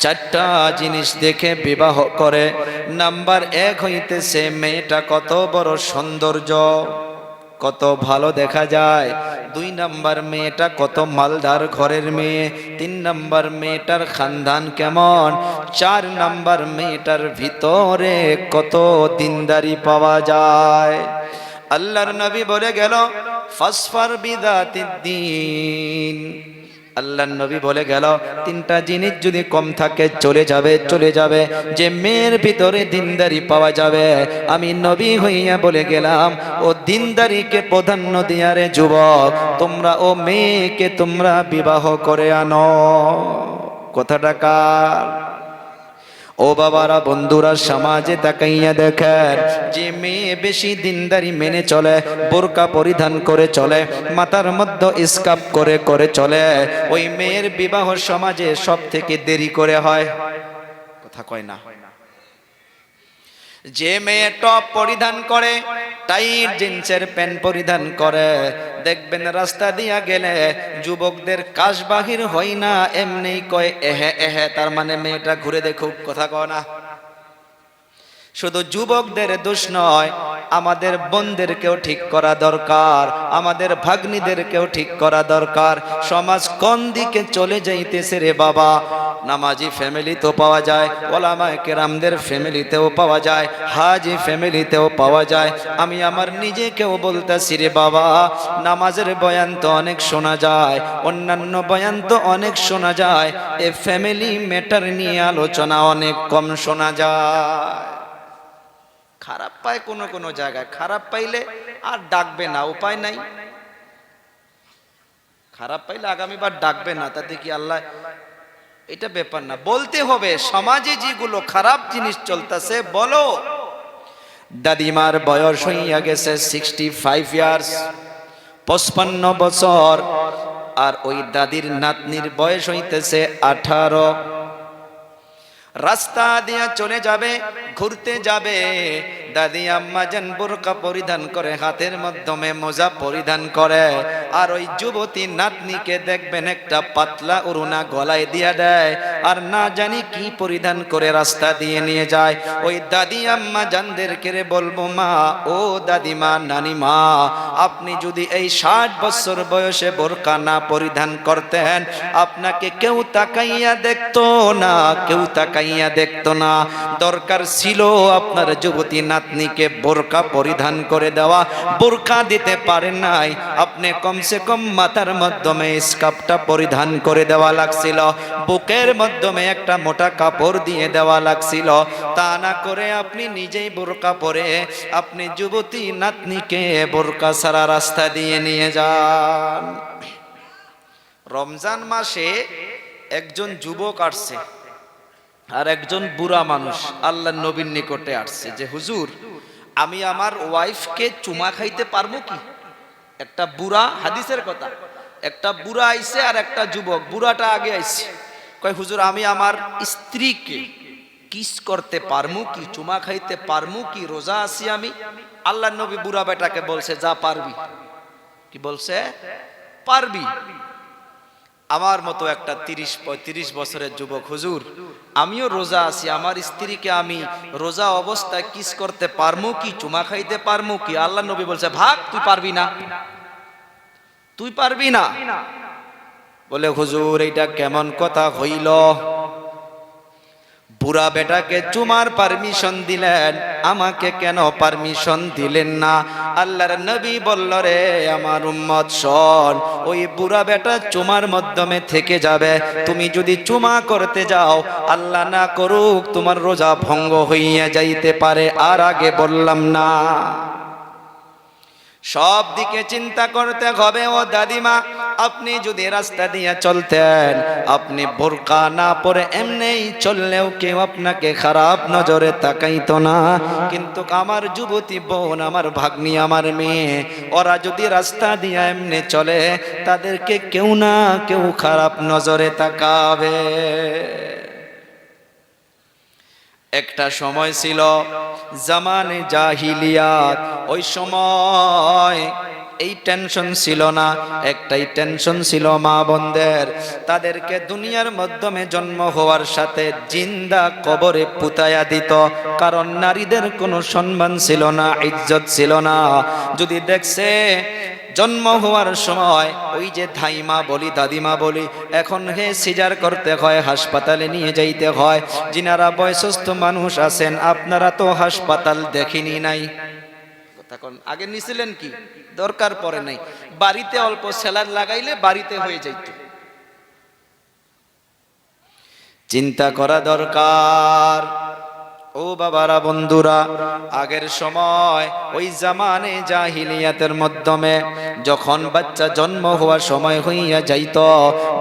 চারটা জিনিস দেখে বিবাহ করে। নাম্বার 1 হইতেছে মেয়েটা কত বড় সৌন্দর্য, কত ভালো দেখা যায়। 2 নাম্বার মেয়েটা কত মালদার ঘরের মেয়ে। 3 নাম্বার মেয়েটার খানদান কেমন। 4 নাম্বার মেয়েটার ভিতরে কত দিনদারি পাওয়া যায়। আল্লাহর নবী বলে গেল ফাসফার বিদাতিদ্দিন। আল্লাহর নবী বলে গেল 3টা জিনিস যদি কম থাকে চলে যাবে। যে মেয়ের ভিতরে দিনদারি পাওয়া যাবে, আমি নবী হইয়া বলে গেলাম ও দিনদারিকে প্রাধান্য দিয়া রে যুবক, তোমরা ও মেয়েকে তোমরা বিবাহ করে আনো। কথাটা কার? ও বাবারা, বন্ধুরা, সমাজে তাকাইয়া দেখেন যে মেয়ে বেশি দিনদারি মেনে চলে, বোরকা পরিধান করে চলে, মাথার মধ্যে স্কার্ফ করে চলে, ওই মেয়ের বিবাহ সমাজে সব থেকে দেরি করে হয়। কথা কয় না। যে মেয়ে টপ পরিধান করে, টাইট জিন্সের প্যান্ট পরিধান করে, দেখবেন রাস্তা দিয়া গেলে যুবকদের কাশ বাহির হয় না, এমনি কয় এহে এহে, তার মানে মেয়েটা ঘুরে দেখুক। কথা কয় না। শুধু যুবকদের দোষ নয়, আমাদের বোনদেরকেও ঠিক করা দরকার, আমাদের ভাগ্নীদেরকেও ঠিক করা দরকার। সমাজ কোন দিকে চলে যাইতেছে রে বাবা। নামাজি ফ্যামিলিতেও পাওয়া যায়, ওলামায়ে কেরামদের ফ্যামিলিতেও পাওয়া যায়, হাজি ফ্যামিলিতেও পাওয়া যায়। আমি আমার নিজেকেও বলতেছি রে বাবা, নামাজের বয়ান তো অনেক শোনা যায়, অন্যান্য বয়ান তো অনেক শোনা যায়, এ ফ্যামিলি ম্যাটার নিয়ে আলোচনা অনেক কম শোনা যায়। খারাপ পায় কোনো জায়গায়, খারাপ পাইলে আর ডাকবে না, উপায় নাই। খারাপ পাইলে আগামীবার ডাকবে না, তাতে কি আল্লাহ, এটা ব্যাপার না, বলতে হবে। সমাজে যেগুলো খারাপ জিনিস চলতেছে বলো। দাদিমার বয়স হইয়া গেছে 65 ইয়ার্স, 55 বছর, আর ওই দাদির নাতনির বয়স হইতেছে 18। রাস্তা দিয়া চলে যাবে, ঘুরতে যাবে, দাদি আম্মা জান বোরকা পরিধান করে, হাতের মাধ্যমে মোজা পরিধান করে, আর ওই যুবতী নাতনিকে দেখবেন একটা পাতলা ওড়না গলায় দিয়া দেয়, আর না জানি কি পরিধান করে রাস্তা দিয়ে নিয়ে যায়। ওই দাদি আম্মা জানদেরকে রে বলবো, মা ও দাদিমা, নানিমা, আপনি যদি এই 60 বছর বয়সে বোরকা না পরিধান করতেন, আপনাকে কেউ তাকাইয়া দেখতো না, কেউ তাকাইয়া দেখতো না। দরকার ছিল আপনার যুবতী নাতনিকে বোরকা পরিধান করে দেওয়া। বোরকা দিতে পারেন নাই, আপনি কমসে কম মাথার মাধ্যমে স্কার্ফটা পরিধান করে দেওয়া লাগছিল, বুকের মাধ্যমে একটা মোটা কাপড় দিয়ে দেওয়া লাগছিল। তা না করে আপনি নিজেই বোরকা পরে আপনি যুবতী নাতনিকে বোরকা ছাড়া রাস্তা দিয়ে নিয়ে যান। রমজান মাসে একজন যুবক আসছে, আর একজন বুড়া মানুষ আল্লাহর নবীর নিকটে আসছে যে হুজুর, আমি আমার ওয়াইফকে চুমা খাইতে পারবো কি? একটা বুড়া, হাদিসের কথা, একটা বুড়া আইছে আর একটা যুবক। বুড়াটা আগে আইছে, কয় হুজুর, আমি আমার স্ত্রীকে কিস করতে পারমু কি, চুমা খাইতে পারমু কি? রোজা আছি আমি। আল্লাহর নবী বুড়া বেটাকে বলছে, যা পারবি। কি বলছে? পারবি। আমার মতো একটা 30-35 বছরের যুবক, হুজুর আমিও রোজা আছি, আমার স্ত্রীকে আমি রোজা অবস্থায় কিস করতে পারমু কি, চুমা খাইতে পারমু কি? আল্লাহর নবী বলছে, ভাগ, তুই পারবি না, তুই পারবি না। বলে হুজুর, এইটা কেমন কথা হইল? বুড়া বেটাকে চুমার পারমিশন দিলেন, আমাকে কেন পারমিশন দিলেন না? আল্লাহর নবী বলল, রে আমার উম্মত শোন, ওই বুড়া বেটা চুমার মাধ্যমে থেকে যাবে। তুমি যদি চুমা করতে যাও, আল্লাহ না করুক তোমার রোজা ভঙ্গ হইয়া যাইতে পারে। আর আগে বললাম না? সব দিকে চিন্তা করতে হবে। ও দাদিমা, আপনি যদি রাস্তা দিয়ে চলতেন, আপনি বোরকা না পরে এমনি চললেও কেউ আপনাকে খারাপ নজরে তাকাইতো না। কিন্তু আমার যুবতী বোন, আমার ভাগ্নি, আমার মেয়ে, ওরা যদি রাস্তা দিয়ে এমনি চলে, তাদেরকে কেউ না কেউ খারাপ নজরে তাকাবে। একটা সময় ছিল জামানে জাহিলিয়াত, ওই সময় এই টেনশন ছিল না, একটাই টেনশন ছিল মা বোনদের, তাদেরকে দুনিয়ার মাধ্যমে জন্ম হওয়ার সাথে জিন্দা কবরে পুতায়া দিত। কারণ নারীদের কোনো সম্মান ছিল না, ইজ্জত ছিল না। যদি দেখছে জন্ম হওয়ার সময় ওই যে ধাইমা বলি, দাদিমা বলি, এখন হে সিজার করতে হয়, হাসপাতালে নিয়ে যাইতে হয়। যিনারা বয়সস্থ মানুষ আছেন, আপনারা তো হাসপাতাল দেখিনি নাই, তখন আগে নিছিলেন কি দরকার পড়ে নাই, বাড়িতে অল্প সেলার লাগাইলে বাড়িতে হয়ে যাইত। চিন্তা করা দরকার ও বাবারা, বন্ধুরা। আগের সময় ওই জামানে জাহিলিয়াতের মাধ্যমে যখন বাচ্চা জন্ম হওয়ার সময় হইয়া যাইত,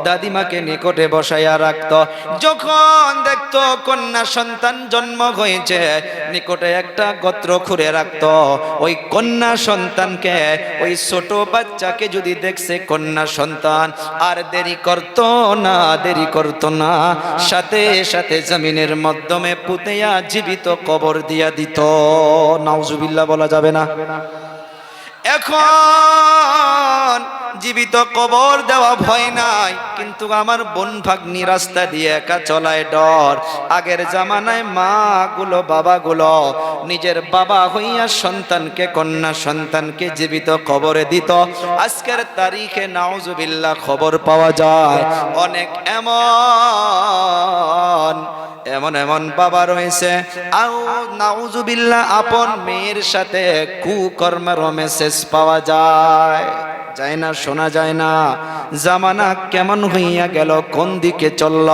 দাদিমাকে নিকটে বসাইয়া রাখত। যখন দেখতো কন্যা সন্তান জন্ম হয়েছে, নিকটে একটা গোত্র খুঁড়ে রাখত। ওই কন্যা সন্তানকে, ওই ছোট বাচ্চাকে যদি দেখছে কন্যা সন্তান, আর দেরি করত না, দেরি করত না, সাথে সাথে জমিনের মাধ্যমে পুঁতেয়া জীবিত কবর দিয়া দিত। নাউজুবিল্লাহ বলা যাবে না? এখন জীবিত কবর দেওয়া ভয় নাই, কিন্তু আমার বোন ভাগ্নি রাস্তা দিয়ে একা চলায় ডর। আগের জামানায় মা গুলো, বাবা গুলো নিজের বাবা হইয়া সন্তানকে, কন্যা সন্তানকে জীবিত কবরে দিত। আজকের তারিখে নাউজুবিল্লাহ খবর পাওয়া যায় অনেক এমন এমন বাবা রয়েছে, আও নাউজুবিল্লাহ, আপন মেয়ের সাথে কুকর্মের মেসেজ পাওয়া যায় না, শোনা যায় না। জামানা কেমন হইয়া গেল, কোন দিকে চলল।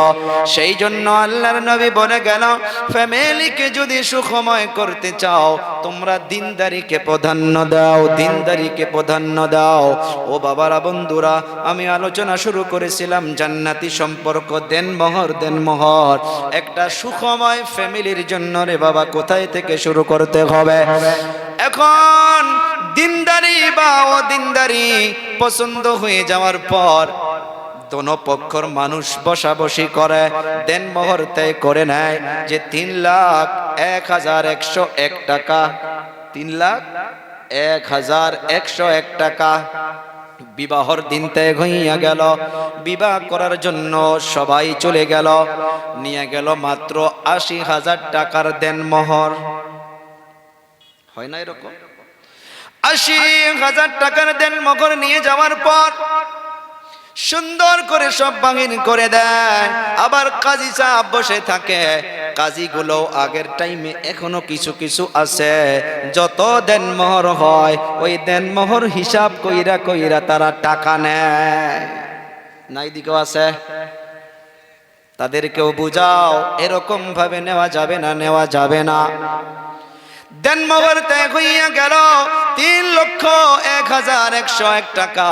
সেই জন্য আল্লাহর নবী বলে গেল, ফ্যামিলিকে যদি সুখময় করতে চাও, তোমরা দিনদারিকে প্রাধান্য দাও, দিনদারিকে প্রাধান্য দাও। ও বাবারা, বন্ধুরা, আমি আলোচনা শুরু করেছিলাম জান্নাতি সম্পর্ক, দেনমোহর, দেনমোহর। একটা সুখময় ফ্যামিলির জন্য রে বাবা, কোথায় থেকে শুরু করতে হবে? এখন দিনদারি বা অদিনদারি পছন্দ হয়ে যাওয়ার পর দোনো পক্ষর মানুষ বসাবসি করে, দেনমোহর তয় করে নেয় যে 3,01,101 টাকা, 3,01,101 টাকা। বিবাহর দিন তয় হইয়া গেল, বিবাহ করার জন্য সবাই চলে গেল, নিয়ে গেল মাত্র 80,000 টাকার দেনমোহর। হয় না এরকম? 80,000 টাকার দেনমোহর নিয়ে যাওয়ার পর সুন্দর করে সব বাঙিন করে দেয়। আবার কাজী সাহেব বসে থাকে। কাজীগুলো আগের টাইমে এখনো কিছু কিছু আছে, যত দেনমোহর হয় ওই দেনমোহর হিসাব কইরা কইরা তারা টাকা নেয়। নাই দিকেও আছে, তাদেরকেও বুঝাও এরকম ভাবে নেওয়া যাবে না, নেওয়া যাবে না। দেনমোহর ত্যাগ হইয়া গেল 3,01,101 টাকা,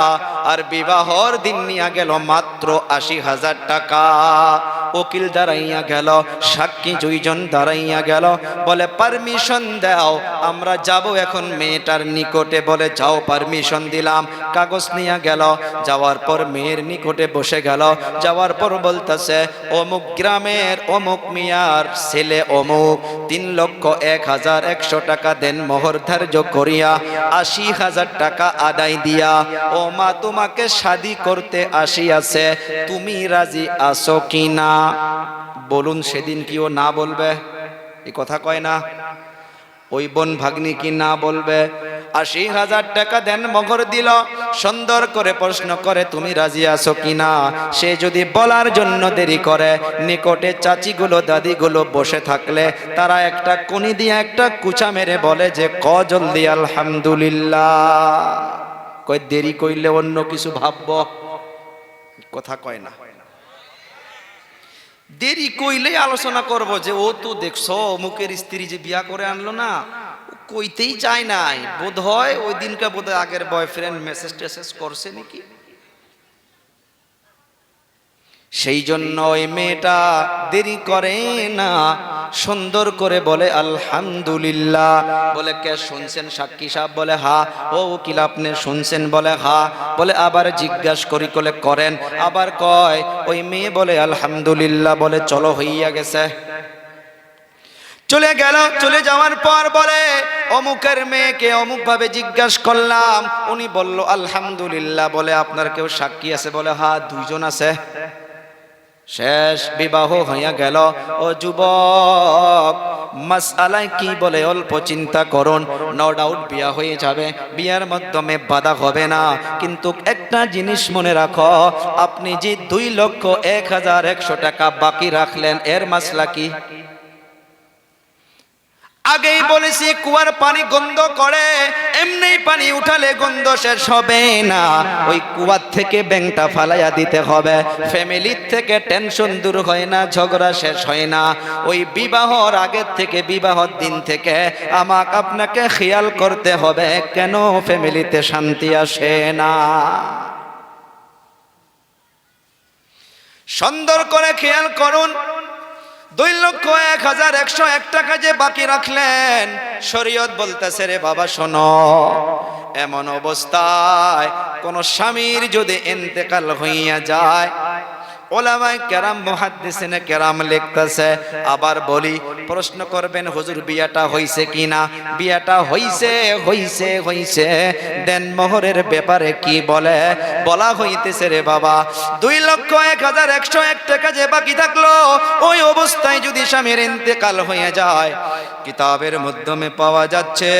আর বিবাহর দিন নিয়ে গেল মাত্র 80,000 টাকা। উকিল দাঁড়াইয়া গেল, সাক্ষী 2 জন দাঁড়াইয়া গেল, বলে পারমিশন দাও, আমরা যাব এখন মেয়েটার নিকটে। বলে যাও, পারমিশন দিলাম। কাগজ নিয়ে গেল, যাওয়ার পর মেয়ের নিকটে বসে গেল। যাওয়ার পর বলতেছে, অমুক গ্রামের অমুক মিয়ার ছেলে অমুক 3,01,100 টাকা দেন মোহর ধার্য করিয়া 80,000 টাকা আদায় দিয়া ও মা তোমাকে শাদী করতে আসিয়াছে, তুমি রাজি আছো কিনা? বলুন, সেদিন কি ও না বলবে? এই কথা কয় না? ওই বোন ভাগ্নি কি না বলবে? 80,000 টাকা দেন মোহর দিল, সুন্দর করে প্রশ্ন করে তুমি রাজি আছো কিনা? সে যদি বলার জন্য দেরি করে, নিকটে চাচিগুলো দাদিগুলো বসে থাকলে তারা একটা কোনি দিয়ে একটা কুচা মেরে বলে যে ক জলদি আলহামদুলিল্লাহ। কই দেরি কইলে অন্য কিছু ভাববো, কথা কয় না। দেরি কইলে আলোচনা করব যে ও তো দেখছো অমুকের স্ত্রী যে বিয়া করে আনলো না, কইতেই চায় নাই, বোধ হয় ওই দিনকে বোধ হয় আগের বয়ফ্রেন্ড মেসেজ টেসেজ করছে নাকি। সেই জন্য ওই মেয়েটা দেরি করে না, সুন্দর করে বলে আলহামদুলিল্লাহ। বলে কে শুনছেন? সাক্ষী সাহেব বলে হা। ও উকিল আপনি শুনছেন? বলে হা। বলে আবার জিজ্ঞাসা করি কলে করেন। আবার কয়, ওই মেয়ে বলে আলহামদুলিল্লাহ। বলে চলো, হইয়া গেছে। চলে গেল। চলে যাওয়ার পর বলে অমুকের মেয়েকে অমুক ভাবে জিজ্ঞাসা করলাম, উনি বলল আলহামদুলিল্লাহ। বলে আপনার কেউ সাক্ষী আছে? বলে হ্যাঁ, দুইজন আছে। শেষ, বিবাহ হইয়া গেল। ও যুবক, মাসআলায় কি বলে অল্প চিন্তা করুন, নো ডাউট বিয়া হয়ে যাবে, বিয়ার মাধ্যমে বাধা হবে না। কিন্তু একটা জিনিস মনে রাখো, আপনি যে 2,01,100 টাকা বাকি রাখলেন, এর মাসলা কি? আগেই বলেছি কুয়ার পানি গন্ধ করে, এমনি পানি উঠালে গন্ধ শেষ হবে না। ওই কুয়ার থেকে ব্যাংটা ফালাইয়া দিতে হবে। ফ্যামিলির থেকে টেনশন দূর হয় না, ঝগড়া শেষ হয় না। ওই বিবাহর আগের থেকে, বিবাহর দিন থেকে আমাকে আপনাকে খেয়াল করতে হবে, কেন ফ্যামিলিতে শান্তি আসে না। সুন্দর করে খেয়াল করুন। 2,01,101 টাকা যে বাকি রাখলেন, শরীয়ত বলতেছে রে বাবা শোনো, এমন অবস্থায় কোন স্বামীর যদি ইন্তেকাল হইয়া যায়, ওলামায়ে কেরাম মুহাদ্দিসিনে কেরাম লিখতেছে। আবার বলি, প্রশ্ন করবেন হুজুর বিয়াটা হইছে কিনা? বিয়াটা হইছে, হইছে, হইছে। দেন মোহরের ব্যাপারে কি বলে? বলা হইতেছে রে বাবা, 2,01,101 টাকা যে বাকি থাকলো, ওই অবস্থায় যদি স্বামীর ইন্তেকাল হয়ে যায়, কিতাবের মাধ্যমে পাওয়া যাচ্ছে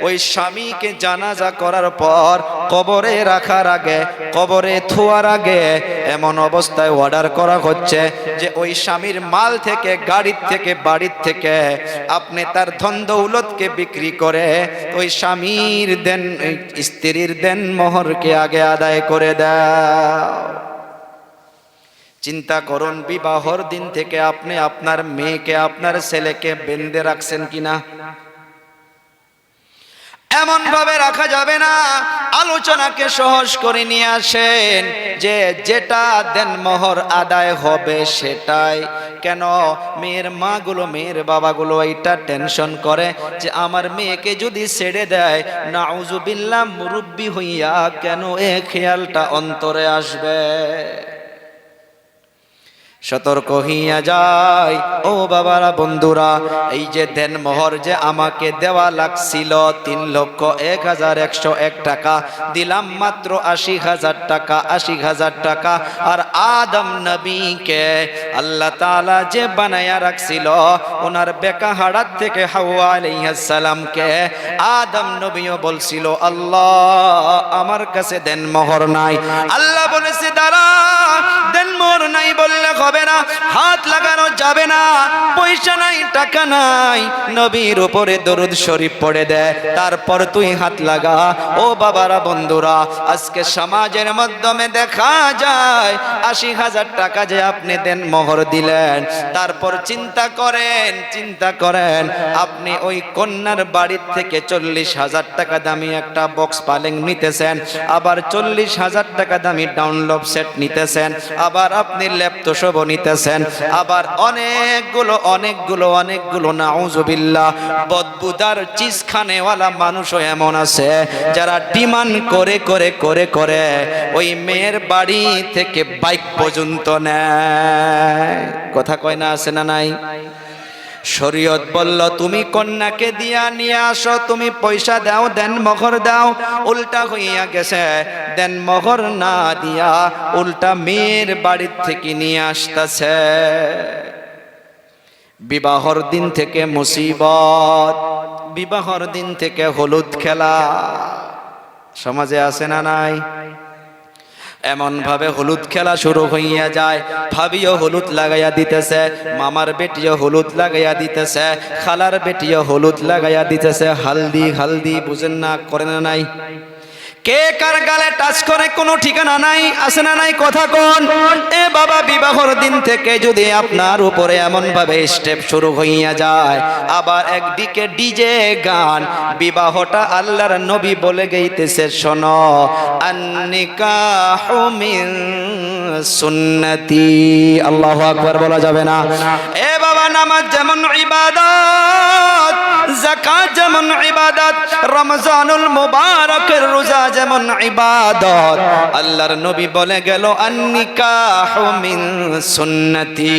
ওই স্বামীকে জানাজা করার পর কবরে রাখার আগে, কবরে থোয়ার আগে এমন অবস্থায় অর্ডার করা হচ্ছে যে ওই স্বামীর মাল থেকে, গাড়ির থেকে, বাড়ির থেকে আপনি তার ধন দৌলতকে বিক্রি করে ওই স্বামীর দেন, স্ত্রীর দেন মোহরকে আগে আদায় করে দাও। চিন্তা করুন, বিবাহর দিন থেকে আপনি আপনার মেয়েকে, আপনার ছেলেকে বেঁধে রাখছেন কিনা? এমন ভাবে রাখা যাবে না। আলোচনাকে সহজ করে নিয়ে আসেন যে যেটা দেন মোহর আদায় হবে সেটাই। কেন মেয়ের মাগুলো, মেয়ের বাবাগুলো এইটা টেনশন করে যে আমার মেয়েকে যদি ছেড়ে দেয়, নাউজুবিল্লাহ, মুরব্বি হইয়া কেন এ খেয়ালটা অন্তরে আসবে? সতর্ক হইয়া যায় ও বাবারা, বন্ধুরা। এই যে দেন মোহর যে আমাকে দেওয়া লাগছিল 3,01,101 টাকা, দিলাম মাত্র 80,000 টাকা, 80,000 টাকা। আর আদম নবীকে আল্লাহ তাআলা যে বানায়া রাখছিল, ওনার বেকা হাড়ার থেকে হাওয়া আলাইহিস সালামকে আদম নবীও বলছিল আল্লাহ আমার কাছে দেন মোহর নাই। আল্লাহ বলেছে দাঁড়া, দেন মোহর নাই বললে হবে না, হাত লাগানো যাবে না, পয়সা নাই, টাকা নাই, নবীর উপরে দরুদ শরীফ পড়ে দে, তারপর তুই হাত লাগা। ও বাবারা, বন্ধুরা, আজকে সমাজের মাধ্যমে দেখা যায় 80,000 টাকা যে আপনি দেন মোহর দিলেন, তারপর চিন্তা করেন, চিন্তা করেন আপনি ওই কন্যার বাড়ির থেকে 40,000 টাকা দামি একটা বক্স পালেং নিতেছেন, আবার 40,000 টাকা দামি ডাউনলোড সেট নিতেছেন, আবার আপনি ল্যাপটপ নিতেছেন, আবার অনেকগুলো অনেকগুলো অনেকগুলো নাউজুবিল্লাহ বদবুদার চিজ খানেওয়ালা মানুষও এমন আছে যারা ডিমান্ড করে করে করে করে ওই মেয়ের বাড়ি থেকে বাইক পর্যন্ত নেয়। কথা কয় না, আছে না নাই? শরীয়ত বলল তুমি কন্যাকে দিয়া নিয়ে আসো, তুমি পয়সা দাও, দেন মোহর দাও। উল্টা হইয়া গেছে, দেন মোহর না দিয়া উল্টা মেয়ের বাড়ির থেকে নিয়ে আসতেছে। বিবাহর দিন থেকে মুসিবত, বিবাহর দিন থেকে হলুদ খেলা সমাজে আছে না নাই? এমন ভাবে হলুদ খেলা শুরু হইয়া যায়, ভাবিও হলুদ লাগাইয়া দিতেছে, মামার বেটিও হলুদ লাগাইয়া দিতেছে, খালার বেটিও হলুদ লাগাইয়া দিতেছে। হালদি হালদি বুঝেন না, করে না নাই? কে কার গালে টাচ করে কোনো ঠিকানা নাই, আছে না নাই? কথা কোন? এ বাবা, বিবাহর দিন থেকে যদি আপনার উপরে এমন ভাবে স্টেপ শুরু হইয়া যায়, আবার একদিকে ডিজে গান, বিবাহটা আল্লাহর নবী বলে গেইতেছে শোনো, আন-নিকাহু মিন সুন্নতি। আল্লাহু আকবার বলা যাবে না? এ বাবা, নামাজ যেমন ইবাদত, যাকাত যেমন ইবাদত, রমজানুল মুবারকের রোজা যেমন ইবাদত, আল্লাহর নবী বলে গেল আন-নিকাহু মিন সুন্নতি,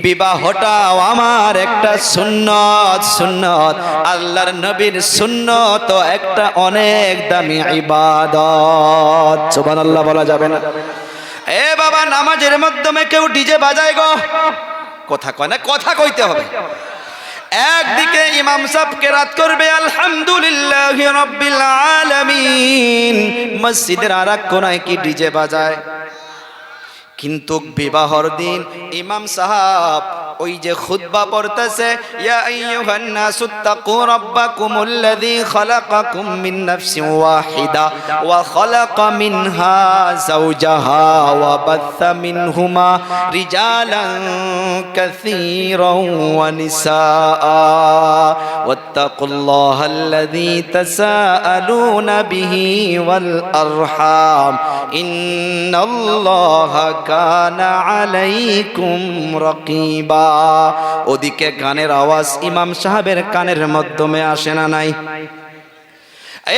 বিবাহটাও আমার একটা সুন্নত। সুন্নত আল্লাহর নবীর সুন্নত একটা অনেক দামি ইবাদত। সুবহানাল্লাহ বলা যাবে না? এ বাবা, নামাজের মাধ্যমে কেউ ডিজে বাজায় গো, কথা কয় না, কথা কইতে হবে। একদিকে ইমাম সাহেব কেরাত করবে আলহামদুলিল্লাহি রাব্বিল আলামিন, মসজিদের আরেক কোনায় কি ডিজে বাজায়। কিন্তু বিবাহর দিন ইমাম সাহেব ওই যে খুতবা পড়তেছে, ইয়া আইয়ুহান নাসুত্তাকু রাব্বাকুমুল্লাযী খালাকাকুম মিন নাফসিন ওয়াহিদা ওয়া খালাকা মিনহা যাওজাহা ওয়া বাথা মিনহুমা রিজালান কাসীরান ওয়া নিসাআ ওয়াত্তাকুল্লাহাল্লাযী তাসাআলুনা বিহি ওয়াল আরহাম ইন্নাল্লাহা কানা আলাইকুম রাকিবা। ওদিকে গানের আওয়াজ ইমাম সাহেবের কানের মাধ্যমে আসে না নাই?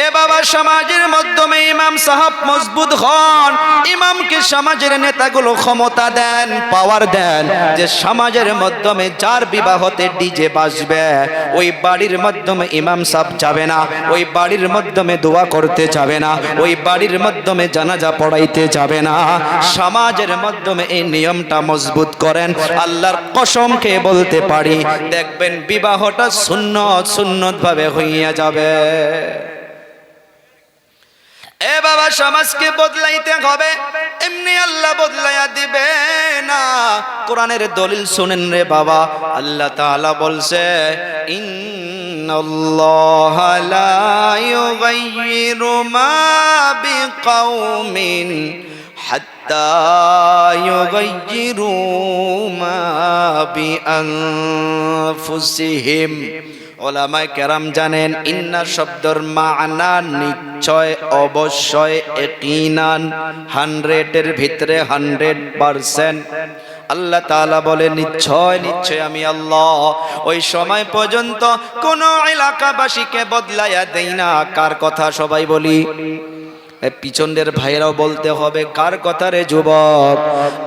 এ বাবা, সমাজের মাধ্যমে ইমাম সাহেব মজবুত হন, ইমামকে সমাজের নেতাগুলো ক্ষমতা দেন, পাওয়ার দেন, যে সমাজের মাধ্যমে যার বিবাহতে ডিজে বাজবে ওই বাড়ির মাধ্যমে ইমাম সাহেব যাবে না, ওই বাড়ির মাধ্যমে দোয়া করতে যাবে না, ওই বাড়ির মাধ্যমে জানাজা পড়াইতে যাবে না। সমাজের মাধ্যমে এই নিয়মটা মজবুত করেন, আল্লাহর কসম খেয়ে বলতে পারি দেখবেন বিবাহটা সুন্নত সুন্নত ভাবে হইয়া যাবে। এ বাবা, সমাজকে বদলাইতে হবে, এমনি আল্লাহ বদলাইয়া দিবে না। কোরআনের দলিল শুনেন রে বাবা, আল্লাহ তাআলা বলছে ইন্নাল্লাহা লা ইউগাইয়িরু মা বিকাউমিন হাত্তা ইউগাইয়িরু মা বিআনফুসিহিম। ওলামায়ে কেরাম জানেন ইন্না শব্দর মানা নিশ্চয়, অবশ্যই, ইয়াকিনান, 100 এর ভিতরে 100%। আল্লাহ তাআলা বলে নিশ্চয় নিশ্চয় আমি আল্লাহ ওই সময় পর্যন্ত কোন এলাকাবাসীকে বদলাইয়া দেই না। কার কথা সবাই বলি? পিছনের ভাইরাও বলতে হবে কার কথা রে যুবক?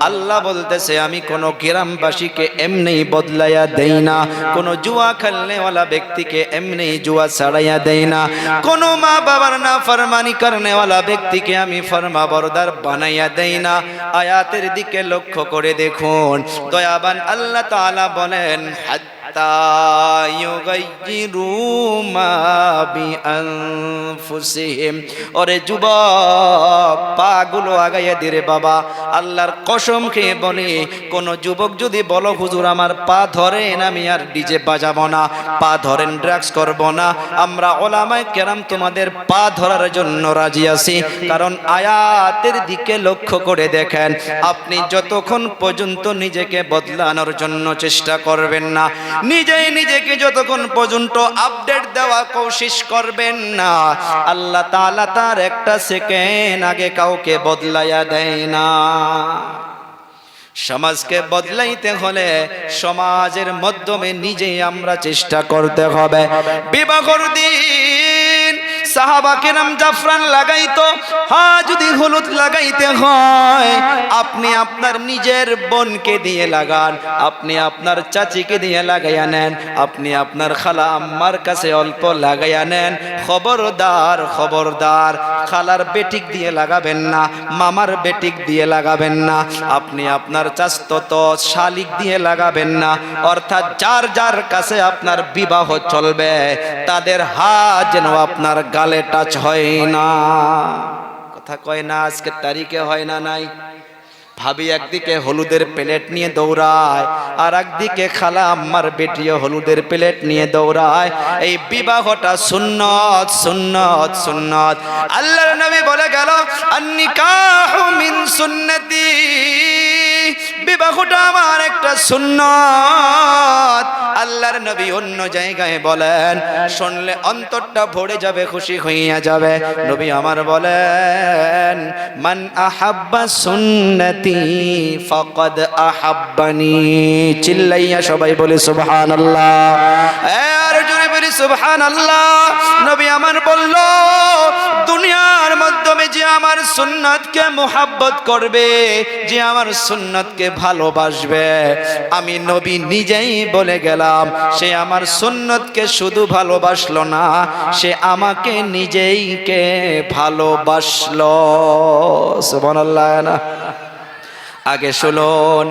আল্লাহ বলতেছে আমি কোন গ্রামবাসীকে এমনি বদলাইয়া দেই না, কোন জুয়া খেলনেওয়ালা ব্যক্তিকে এমনি জুয়া ছাড়াইয়া দেই না, কোন মা বাবার না ফরমানি করনেওয়ালা ব্যক্তিকে আমি ফরমাবরদার বানাইয়া দেই না। আয়াতের দিকে লক্ষ্য করে দেখুন, দয়াবান আল্লাহ তাআলা বলেন হাত্তা ইউগাইয়িরু মা বিআনফুসিহিম। ওরে যুবক, পাগুলো আগাইয়া দিরে বাবা, আল্লাহর কসম খেয়ে বলি, কোন যুবক যদি বলো হুজুর আমার পা ধরেন, আমি আর ডিজে বাজাবো না, পা ধরেন ড্রাগস করব না, আমরা ওলামায়ে কেরাম তোমাদের পা ধরার জন্য রাজি আছি। কারণ আয়াতের দিকে লক্ষ্য করে দেখেন, আপনি যতক্ষণ পর্যন্ত নিজেকে বদলানোর জন্য চেষ্টা করবেন না, নিজেই নিজেকে যতক্ষণ পর্যন্ত আপডেট দেওয়া কোশিশ করবেন না, আল্লাহ তাআলা তার একটা সেকেন্ড আগে কাউকে বদলাইয়া দেয় না। সমাজকে বদলাইতে হলে সমাজের মাধ্যমে নিজেই আমরা চেষ্টা করতে হবে। বিবাহর দিন সাহাবা কেরাম জাফরান লাগাইতো, যদি হলুদ লাগাইতে হয় আপনি আপনার নিজের বোনকে দিয়ে লাগান, আপনি আপনার চাচিকে দিয়ে লাগাইয়া নেন, আপনি আপনার খালা আম্মার কাছে অল্প লাগাইয়া নেন। খবরদার খবরদার, খালার বেটিক দিয়ে লাগাবেন না, মামার বেটিক দিয়ে লাগাবেন না, আপনি আপনার চাচতো শালিক দিয়ে লাগাবেন না। অর্থাৎ যার যার কাছে আপনার বিবাহ চলবে তাদের হাত যেন আপনার গালে টাচ হয় না। কথা কয় না? আজকের তারিখে হয় না নাই? ভাবি একদিকে হলুদের প্লেট নিয়ে দৌড়ায়, আর একদিকে খালা আম্মার বেটিও হলুদের প্লেট নিয়ে দৌড়ায়। এই বিবাহটা সুন্নত সুন্নত সুন্নত। আল্লাহর নবী বলে গেল আন-নিকাহু মিন সুন্নতি, বিবাহটা আমার একটা সুন্নত। আল্লাহর নবী অন্য জায়গায় বলেন, শুনলে অন্তরটা ভরে যাবে, খুশি হইয়া যাবে। নবী আমার বলেন মান আহাব্বা সুন্নতি ফাকাদ আহাব্বানি। চিল্লাইয়া সবাই বলে সুবহানাল্লাহ। আর জোরে বলি সুবহানাল্লাহ। নবী আমার বলল, দুনিয়ার মাধ্যমে যে আমার সুন্নাতকে মুহাব্বত করবে, যে আমার সুন্নাতকে ভালোবাসবে, আমি নবী নিজেই বলে গেলাম, সে আমার সুন্নাতকে শুধু ভালোবাসলো না, সে আমাকে নিজেইকে ভালোবাসলো। সুবহানাল্লাহ না? আগে শুনুন,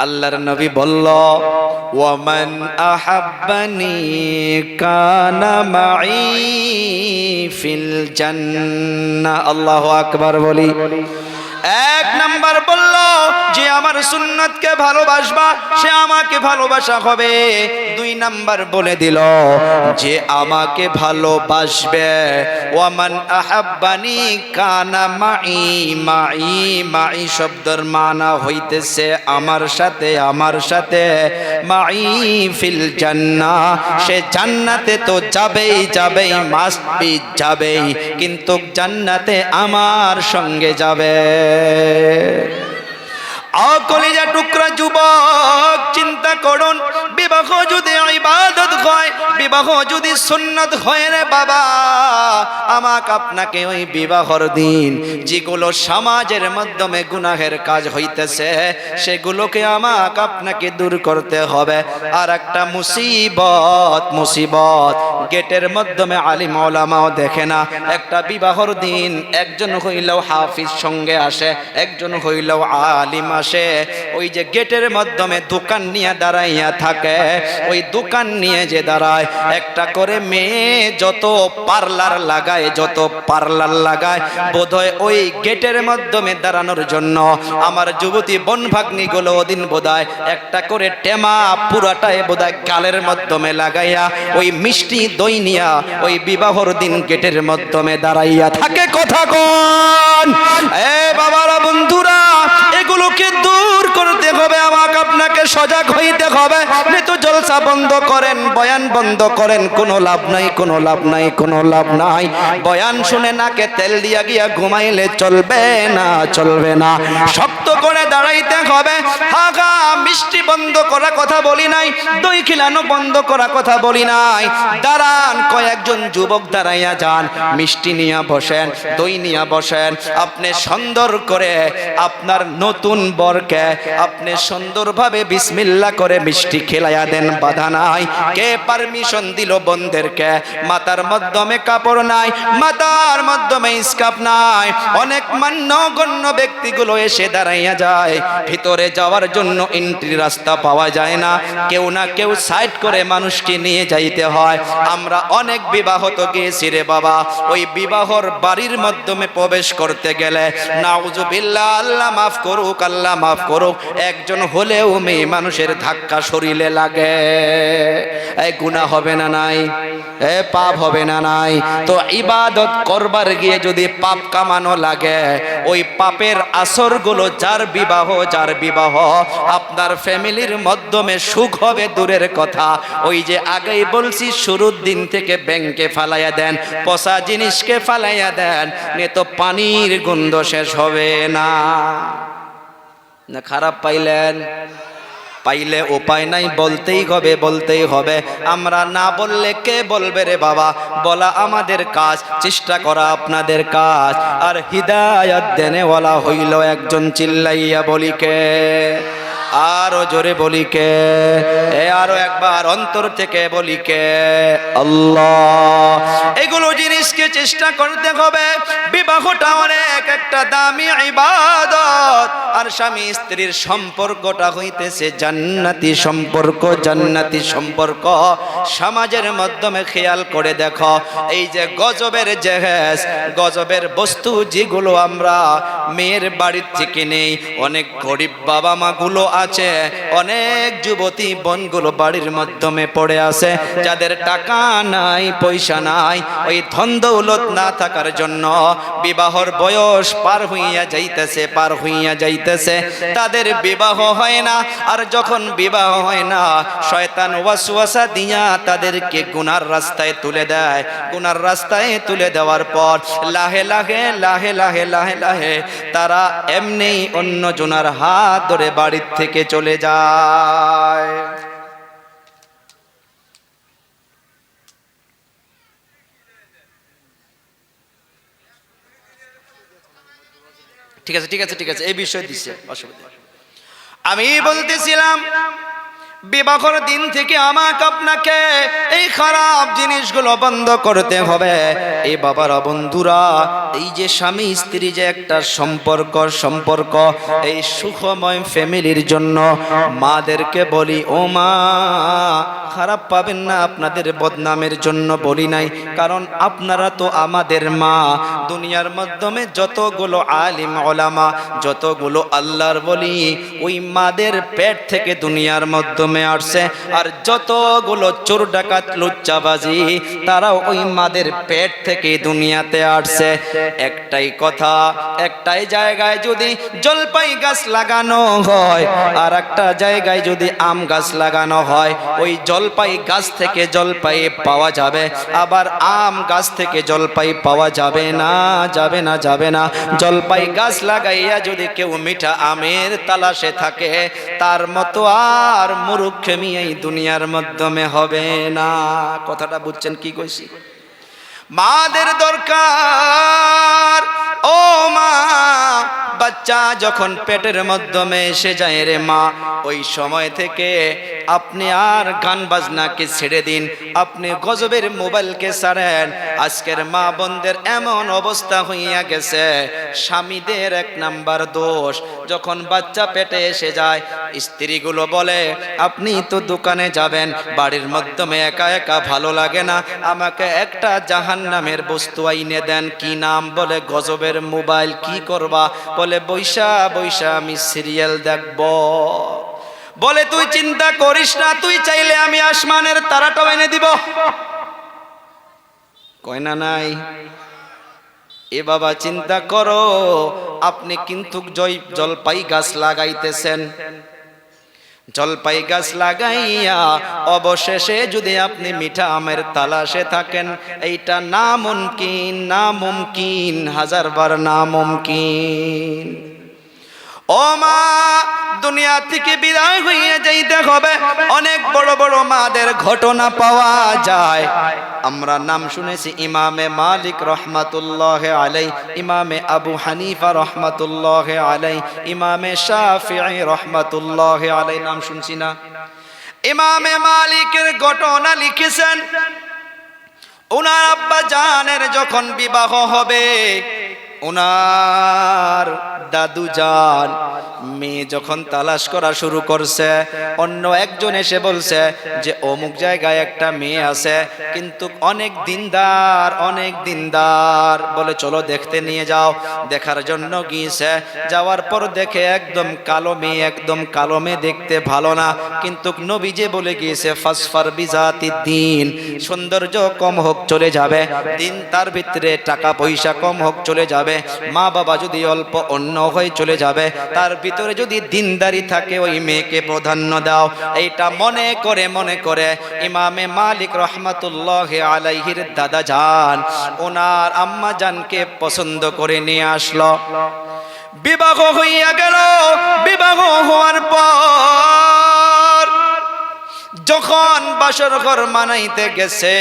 আল্লাহর নবী বলল, ওয়ামান আহাব্বানি কানা মাই ফিল জান্নাহ। আল্লাহু আকবার বলি। এক নাম্বার বলল, যে আমার সুন্নাতকে ভালোবাসবা, সে আমাকে ভালোবাসা হবে। দুই নাম্বার বলে দিল, যে আমাকে ভালোবাসবে, ওয়ামান আহাব্বানি কানা মাই। মাই মাই শব্দের মানা হইতেছে আমার সাথে, আমার সাথে। মাই ফিল জান্নাহ, সে জান্নাতে তো যাবেই যাবেই, মাস্ট বি যাবেই, কিন্তু জান্নাতে আমার সঙ্গে যাবে। কলিজা টুকরা যুবক, চিন্তা করুন, বিবাহ যদি ইবাদত হয়, বিবাহ যদি সুন্নাত হয় রে বাবা, আমাকে আপনাকে ওই বিবাহর দিন যেগুলো সমাজের মাধ্যমে গুনাহের কাজ হইতেছে, সেগুলোকে আমাকে আপনাকে দূর করতে হবে। আর একটা মুসিবত, মুসিবত গেটের মাধ্যমে আলিম ওলামাও দেখে না। একটা বিবাহর দিন একজন হইলেও হাফিজ সঙ্গে আসে, একজন হইলেও আলিম আসে। ওই যে গেটের মাধ্যমে দোকান নিয়ে দাঁড়াইয়া থাকে, ওই দোকান নিয়ে যে দাঁড়ায়, একটা করে মেয়ে যত পার্লার লাগায়, যত পার্লার লাগায়, বোধহয় ওই গেটের মাধ্যমে দাঁড়ানোর জন্য আমার যুবতী বন ভাগ্নি গুলো ওদিন বোধহয় একটা করে টেমা পুরাটায় বোধহয় গালের মাধ্যমে লাগাইয়া ওই মিষ্টি দই নিয়া ওই বিবাহর দিন গেটের মাধ্যমে দাঁড়াইয়া থাকে। কথা কোন? এ বাবারা, বন্ধুরা, এগুলোকে দূর করতে হবে, আমাকে আপনাকে সজাগ হইতে হবে। তো জলসা বন্ধ করেন, বয়ান বন্ধ করেন, কোনো লাভ নাই, কোনো লাভ নাই, কোনো লাভ নাই। বয়ান শুনে নাকে তেল দিয়া গিয়া ঘুমাইলে চলবে না, চলবে না। শক্ত করে দাঁড়াইতে হবে। হাগা মিষ্টি বন্ধ করা কথা বলি নাই, দই খিলানো বন্ধ করা কথা বলি নাই। দাঁড়ান, কয়েকজন যুবক দাঁড়াইয়া যান, মিষ্টি নিয়ে বসেন, দই নিয়ে বসেন। আপনি সুন্দর করে আপনার নতুন বরকে আপনি সুন্দরভাবে বিসমিল্লাহ করে মিষ্টি খেলাইয়া দেন, বাধা নাই। কে পারমিশন দিল বন্ধেরকে? মাথার মাধ্যমে কাপড় নাই, মাথার মাধ্যমে স্কার্ফ নাই। অনেক মান্যগণ্য ব্যক্তিগুলো এসে দাঁড়াইয়া যায়, ভিতরে যাওয়ার জন্য এন্ট্রি রাস্তা পাওয়া যায় না, কেউ না কেউ সাইড করে মানুষকে নিয়ে যাইতে হয়। আমরা অনেক বিবাহ তো গিয়েছি রে বাবা, ওই বিবাহর বাড়ির মাধ্যমে প্রবেশ করতে গেলে নাউজুবিল্লাহ, আল্লাহ মাফ করুক, আল্লাহ মাফ করুক, একজন হলেও মেয়ে মানুষের ধাক্কা শরীরে লাগে। এই গুনাহ হবে না নাই? এ পাপ হবে না নাই? তো ইবাদত করবার গিয়ে যদি পাপ কামানো লাগে, ওই পাপের আসরগুলো, যার বিবাহ, যার বিবাহ আপনার ফ্যামিলির মাধ্যমে সুখ হবে দূরের কথা, ওই যে আগেই বলছি, শুরুর দিন থেকে ব্যাংকে ফালাইয়া দেন, পচা জিনিসকে ফালাইয়া দেন, নে তো পানির গন্ধ শেষ হবে না। না খারাপ পাইলেন? পাইলে উপায় নাই, বলতেই হবে, বলতেই হবে। আমরা না বললে কে বলবে রে বাবা? বলা আমাদের কাজ, চেষ্টা করা আপনাদের কাজ। আর হিদায়াত দেনেওয়ালা হইল একজন, চিল্লাইয়া বলি কে? আরো জোরে বলি কে? আরো একবার অন্তর থেকে বলি কে? আল্লাহ। এগুলো জিনিসকে চেষ্টা করতে হবে। বিবাহটা অনেক একটা দামি ইবাদত, আর স্বামী স্ত্রীর সম্পর্কটা হইতেছে জান্নাতি সম্পর্ক, জান্নাতি সম্পর্ক। সমাজের মাধ্যমে খেয়াল করে দেখো, এই যে গজবের জেহেজ, গজবের বস্তু যেগুলো আমরা মেয়ের বাড়ির থেকে নেই, অনেক গরিব বাবা মা গুলো আছে, অনেক যুবতী বোনগুলো বাড়ির মাধ্যমে পড়ে আছে, যাদের টাকা নাই, পয়সা নাই, ওই ধন দৌলত না থাকার জন্য বিবাহর বয়স পার হইয়া যাইতেছে, পার হইয়া যাইতেছে, তাদের বিবাহ হয় না। আর যখন বিবাহ হয় না, শয়তান ওয়াসওয়াসা দিয়া তাদেরকে গুনার রাস্তায় তুলে দেয়। গুনার রাস্তায় তুলে দেওয়ার পর লাহে লাহে লাহে লাহে লাহে লাহে তারা এমনি অন্য জনার হাত ধরে বাড়ির থেকে চলে যায়। ঠিক আছে ঠিক আছে ঠিক আছে, এই বিষয় দিচ্ছে অসুবিধা। আমি বলতেছিলাম বিবাহের দিন থেকে আমাকে আপনাকে এই খারাপ জিনিসগুলো বন্ধ করতে হবে। এই বাবারা বন্ধুরা, এই যে স্বামী স্ত্রী যে একটা সম্পর্ক এই সুখময় ফ্যামিলির জন্য মাদেরকে বলি, ও মা খারাপ পাবেন না, আপনাদের বদনামের জন্য বলি নাই, কারণ আপনারা তো আমাদের মা। দুনিয়ার মাধ্যমে যতগুলো আলিম ওলামা, যতগুলো আল্লাহর বলি, ওই মাদের পেট থেকে দুনিয়ার মাধ্যমে আসছে। আর যতগুলো চোর ডাকাত লুচ্চাবাজি, তারাও ওই মাদের পেট থেকে দুনিয়াতে আসছে। একটাই কথা, একটাই জায়গায় যদি জলপাই গাছ লাগানো হয় আর একটা জায়গায় যদি আম গাছ লাগানো হয়, ওই জলপাই গাছ থেকে জলপাই পাওয়া যাবে, আবার আম গাছ থেকে জলপাই পাওয়া যাবে না, যাবে না, যাবে না। জলপাই গাছ লাগাইয়া যদি কেউ মিঠা আমের তালাশে থাকে, তার মতো আর মূর্খেমি এই দুনিয়ার মাধ্যমে হবে না। কথাটা বুঝছেন কি কইছি? মাদের দরকার। ও মা, বাচ্চা যখন পেটের মাধ্যমে এসে যায় রে মা, ওই সময় থেকে আপনি আর গান বাজনাকে ছেড়ে দিন, আপনি গজবের মোবাইলকে ছাড়েন। আজকের মা বোনদের এমন অবস্থা হইয়া গেছে, স্বামীদের এক নাম্বার দোষ। যখন বাচ্চা পেটে এসে যায়, স্ত্রীগুলো বলে আপনি তো দোকানে যাবেন, বাড়ির মাধ্যমে একা একা ভালো লাগে না, আমাকে একটা জাহান্নামের বস্তু আইনে দেন। কি নাম? বলে গজবের মোবাইল। কি করবা? বলে বৈশা বৈশা আমি সিরিয়াল দেখব। বলে তুই চিন্তা করিস না, তুই চাইলে আমি আসমানের তারাটাও এনে দিব। কয় না নাই? এ বাবা চিন্তা করো, আপনি কিন্তু জলপাই গাছ লাগাইতেছেন, জলপাই গাছ লাগাইয়া অবশেষে যদি আপনি মিঠা আমের তালাশে থাকেন, এইটা নামুমকিন, নামুমকিন, হাজারবার নামুমকিন। ও মা, দুনিয়া থেকে বিদায় হইয়া যাইতে হবে। অনেক বড় বড় মাদের ঘটনা পাওয়া যায়। আমরা নাম শুনেছি ইমামে মালিক রহমাতুল্লাহ আলাই, ইমামে আবু হানিফা রহমাতুল্লাহ আলাই, ইমামে শাফিঈ রহমাতুল্লাহ আলাই, নাম শুনছি না? ইমামে মালিকের ঘটনা লিখেছেন, ওনার আব্বা জানের যখন বিবাহ হবে, ওনার দাদু জান মেয়ে যখন তালাশ করা শুরু করছে, অন্য একজন এসে বলছে যে অমুক জায়গায় একটা মেয়ে আছে, কিন্তু অনেক দিনদার, অনেক দিনদার, বলে চলো দেখতে নিয়ে যাও। দেখার জন্য গিয়েছে, যাওয়ার পর দেখে একদম কালো মেয়ে, একদম কালো মেয়ে, দেখতে ভালো না, কিন্তু নবীজি বলে গিয়েছে ফাসফার বিজাতিদ্দিন, সৌন্দর্য কম হোক চলে যাবে, দিন তার ভিতরে টাকা পয়সা কম হোক চলে যাবে, মা বাবা যদি অল্প অন্য হয়ে চলে যাবে, তার ভিতরে যদি দিনদারি থাকে ওই মেয়েকে প্রাধান্য দাও। এইটা মনে করে ইমামে মালিক রহমাতুল্লাহ আলাইহির দাদা জান ওনার আম্মা জানকে পছন্দ করে নিয়ে আসলো। বিবাহ হইয়া গেল। বিবাহ হওয়ার পর যখন বাসর ঘর মানাইতে গেছে,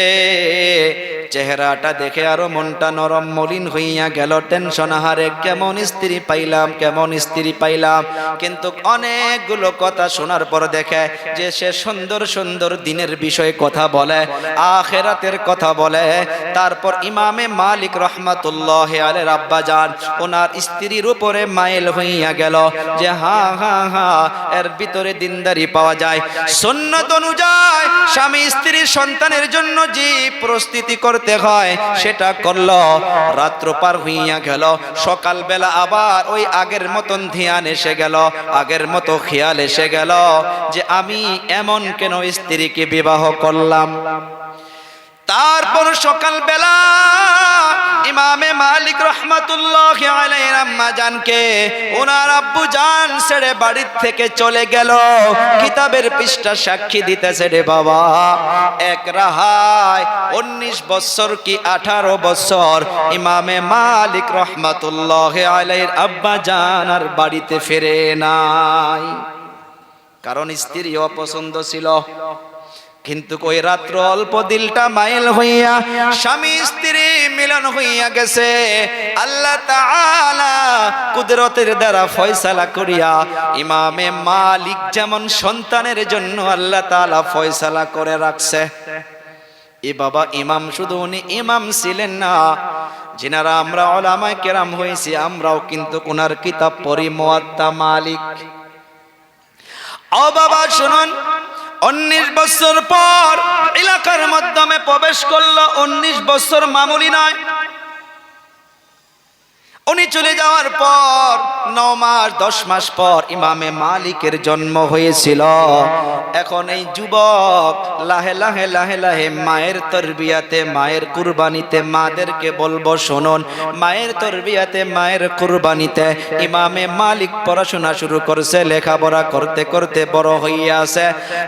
চেহারাটা দেখে আরো মনটা নরম মলিন হইয়া গেল। টেনশন, হারে কেমন স্ত্রী পাইলাম, কেমন স্ত্রী পাইলাম। কিন্তু অনেকগুলো কথা শোনার পর দেখে যে সে সুন্দর সুন্দর দিনের বিষয়ে কথা বলে, আখিরাতের কথা বলে। তারপর ইমামে মালিক রহমাতুল্লাহ আলাইহির আব্বা জান ওনার স্ত্রীর উপরে মাইল হইয়া গেল যে হা হা হা, এর ভিতরে দিনদারি পাওয়া যায়। সুন্নাত অনুযায়ী স্বামী স্ত্রীর সন্তানের জন্য যে প্রস্তুতি করতে হয় সেটা করলো। রাত্র পার হইয়া গেল, সকালবেলা আবার ওই আগের মতন ধ্যান এসে গেল, আগের মতো খেয়াল এসে গেল যে আমি এমন কেন স্ত্রীকে বিবাহ করলাম। তারপর সকালবেলা ইমামে মালিক রহমাতুল্লাহ আলাইহির আম্মা জানকে ওনার আব্বু জান ছেড়ে বাড়ির থেকে চলে গেল। কিতাবের পৃষ্ঠা সাক্ষী দিতেছে রে বাবা, এক রাহায় 19 বছর কি 18 বছর ইমামে মালিক রহমাতুল্লাহ আলাইহির আব্বা জান আর বাড়িতে ফিরে নাই। কারণ স্ত্রী অপছন্দ ছিল, কিন্তু ওই রাত্র অল্প দিলটা মাইল হইয়া স্বামী স্ত্রী মিলন হইয়া গেছে। আল্লাহ তাআলা কুদরতের দ্বারা ফয়সালা করিয়া ইমামে মালিক যেমন সন্তানের জন্য আল্লাহ তাআলা ফয়সালা করে রাখছে। এ বাবা ইমাম শুধু উনি ইমাম ছিলেন না, যিনারা আমরা উলামায়ে কেরাম হয়েছি আমরাও কিন্তু ওনার কিতাব পড়ি মুয়াত্তা মালিক। ও বাবা শুনুন, 19 বছর পর এলাকার মাধ্যমে প্রবেশ করলো। 19 বছর মামুলি নয়। উনি চলে যাওয়ার পর 9 মাস 10 মাস পর ইমামে মালিকের জন্ম হয়েছিল। এখন এই যুবক লাহে লাহে লাহে লাহে মায়ের তরবিয়াতে, মায়ের কুরবানিতে, মাদেরকে বলবো শুনুন, মায়ের তরবিয়াতে, মায়ের কুরবানিতে ইমামে মালিক পড়াশোনা শুরু করছে। লেখাপড়া করতে করতে বড় হইয়া আছে।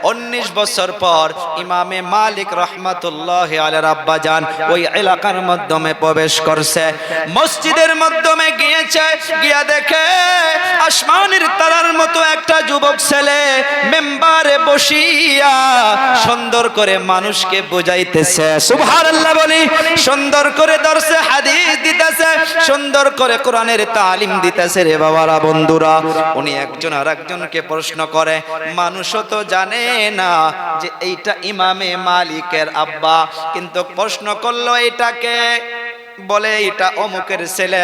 19 বছর পর ইমামে মালিক রহমাতুল্লাহি আলাইহির আব্বা জান ওই এলাকার মাধ্যমে প্রবেশ করছে। মসজিদের মাধ্যমে গিয়েছে, গিয়া দেখে আসমানের তারার মতো একটা যুবক ছেলে মেম্বারে বসিয়া সুন্দর করে মানুষকে বুঝাইতেছে। সুবহানাল্লাহ বলি। সুন্দর করে দর্শে হাদিস দিতেছে, সুন্দর করে কোরআনের তালিম দিতেছে। রে বাবারা, বন্ধুরা, উনি একজন আর একজনকে প্রশ্ন করে, মানুষও তো জানে না যে এইটা ইমামে মালিকের আব্বা, কিন্তু প্রশ্ন করলো এটাকে, বলে এটা অমুকের ছেলে,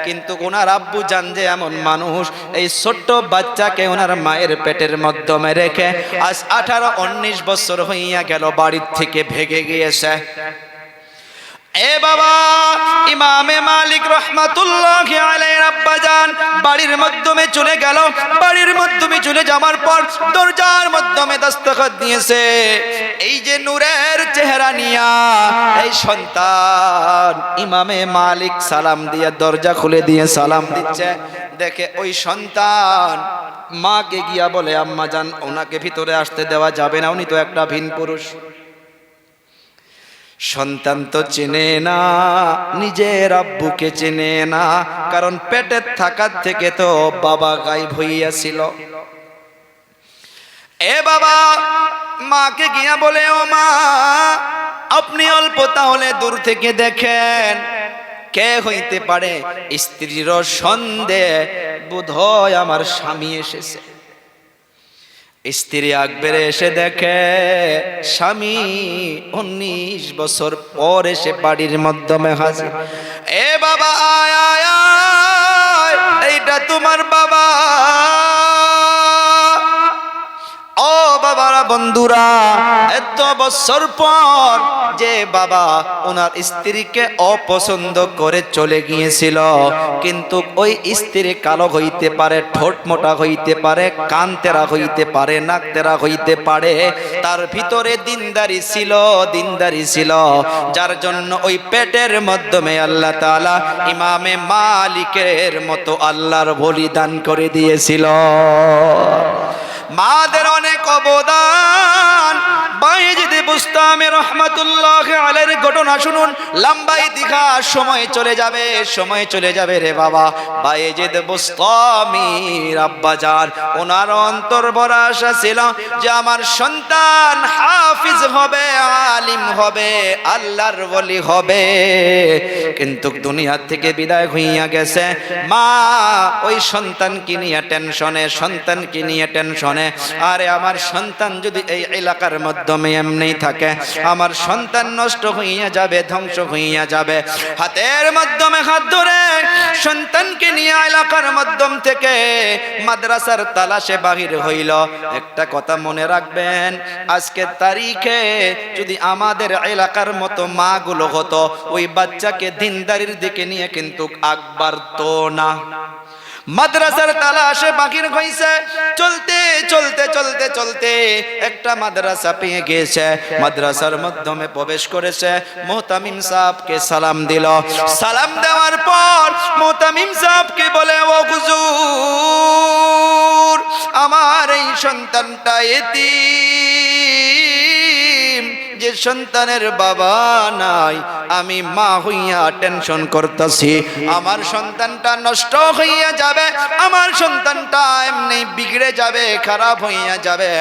কিন্তু ওনার আব্বু জান যে এমন মানুষ এই ছোট্ট বাচ্চাকে ওনার মায়ের পেটের মাধ্যমে রেখে আজ 18-19 বছর হইয়া গেল বাড়ির থেকে ভেগে গিয়েছে। এ বাবা, ইমামে মালিক রহমাতুল্লাহি আলাইহির আব্বা জান বাড়ির মাধ্যমে চলে গেল। বাড়ির মাধ্যমে চলে যাওয়ার পর দরজার মাধ্যমে দস্তখত দিয়েছে। এই যে নূরের চেহারা নিয়া এই সন্তান ইমামে মালিক সালাম দিয়ে দরজা খুলে দিয়ে সালাম দিচ্ছে। দেখে ওই সন্তান মাকে গিয়া বলে, আম্মা জান ওনাকে ভিতরে আসতে দেওয়া যাবে না, উনি তো একটা ভিন পুরুষ। সন্তান তো চেনে না, নিজের আব্বুকে চেনে না, কারণ পেটের থাকার থেকে তো বাবা গায়েব হইয়াছিল। এ বাবা মাকে গিয়া বলে, ও মা, আপনি অল্প তাহলে দূর থেকে দেখেন কে হইতে পারে। স্ত্রীর সন্দেহ, বোধহয় আমার স্বামী এসেছে। স্ত্রী আকবরে এসে দেখে স্বামী 19 বছর পর এসে বাড়ির মাধ্যমে হাজির। এ বাবা আয় আয় আয়, এইটা তোমার বাবা। ও বাবারা, বন্ধুরা, এত বছর পর যে বাবা ওনার স্ত্রীকে অপছন্দ করে চলে গিয়েছিল, কিন্তু ওই স্ত্রী কালো হইতে পারে, ঠোঁট মোটা হইতে পারে, কান তেরা হইতে পারে, নাক তেরা হইতে পারে, তার ভিতরে দিনদারি ছিল, দিনদারি ছিল, যার জন্য ওই পেটের মাধ্যমে আল্লাহ তাআলা ইমামে মালিকের মতো আল্লাহর বলিদান করে দিয়েছিল। মাদের অনেক অবদান। বায়েজিদ বুস্তামি রাহমাতুল্লাহি আলাইহির ঘটনা শুনুন। লম্বা ইতিহাস, সময় চলে যাবে, সময় চলে যাবে রে বাবা। বায়েজিদ বুস্তামির আব্বা জান ওনার অন্তর ভরা আশা ছিল যে আমার সন্তান হাফিজ হবে, আলিম হবে, আল্লাহর ওলি হবে, কিন্তু দুনিয়া থেকে বিদায় হইয়া গেছে। মা ওই সন্তানকে নিয়ে টেনশনে, সন্তানকে নিয়ে টেনশনে। আরে আমার সন্তান যদি এই এলাকার মাধ্যমে এমনি থাকে, আমার সন্তান নষ্ট হইয়া যাবে, ধ্বংস হইয়া যাবে। হাতের মাধ্যমে হাত ধরে সন্তানকে নিয়ে এলাকার মাধ্যম থেকে মাদ্রাসার তালাশে বাহির হইল। একটা কথা মনে রাখবেন, আজকের তারিখে যদি আমাদের এলাকার মতো মা গুলো হতো, ওই বাচ্চাকে দিনদারির দিকে নিয়ে কিন্তু আকবার তো না। মাদ্রাসার তালাশে বাকির হইছে। চলতে চলতে চলতে চলতে একটা মাদ্রাসা পেয়ে গিয়েছে। মাদ্রাসার মাধ্যমে প্রবেশ করেছে। মুহতামিম সাহেবকে সালাম দিল। সালাম দেওয়ার পর মুহতামিম সাহেবকে বলে, ও হুজুর, আমার এই সন্তানটা এতিম, যে সন্তানের বাবা নাই, আমি মা হইয়া টেনশন করতেছি, আমার সন্তানটা নষ্ট হইয়া যাবে, আমার সন্তানটা এমনি বিগড়ে যাবে, খারাপ হইয়া যাবে।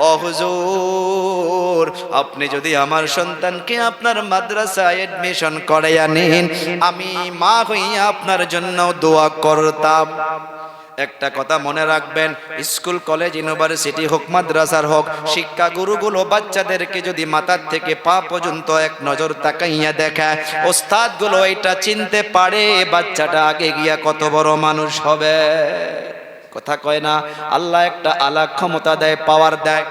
ও হুজুর, হুজুর আপনি যদি আমার সন্তানকে আপনার মাদ্রাসায় এডমিশন করাইয়া নিন, আমি মা হইয়া আপনার জন্য দোয়া করতাম। একটা কথা মনে রাখবেন, স্কুল কলেজ ইউনিভার্সিটি হোক মাদ্রাসার হোক, শিক্ষা গুরুগুলো বাচ্চাদেরকে যদি মাথার থেকে পা পর্যন্ত এক নজর তাকাইয়া দেখে, ওস্তাদ গুলো এটা চিনতে পারে বাচ্চাটা আগে গিয়া কত বড় মানুষ হবে। কথা কয় না, আল্লাহ একটা আলাদা ক্ষমতা দেয়, পাওয়ার দেয়।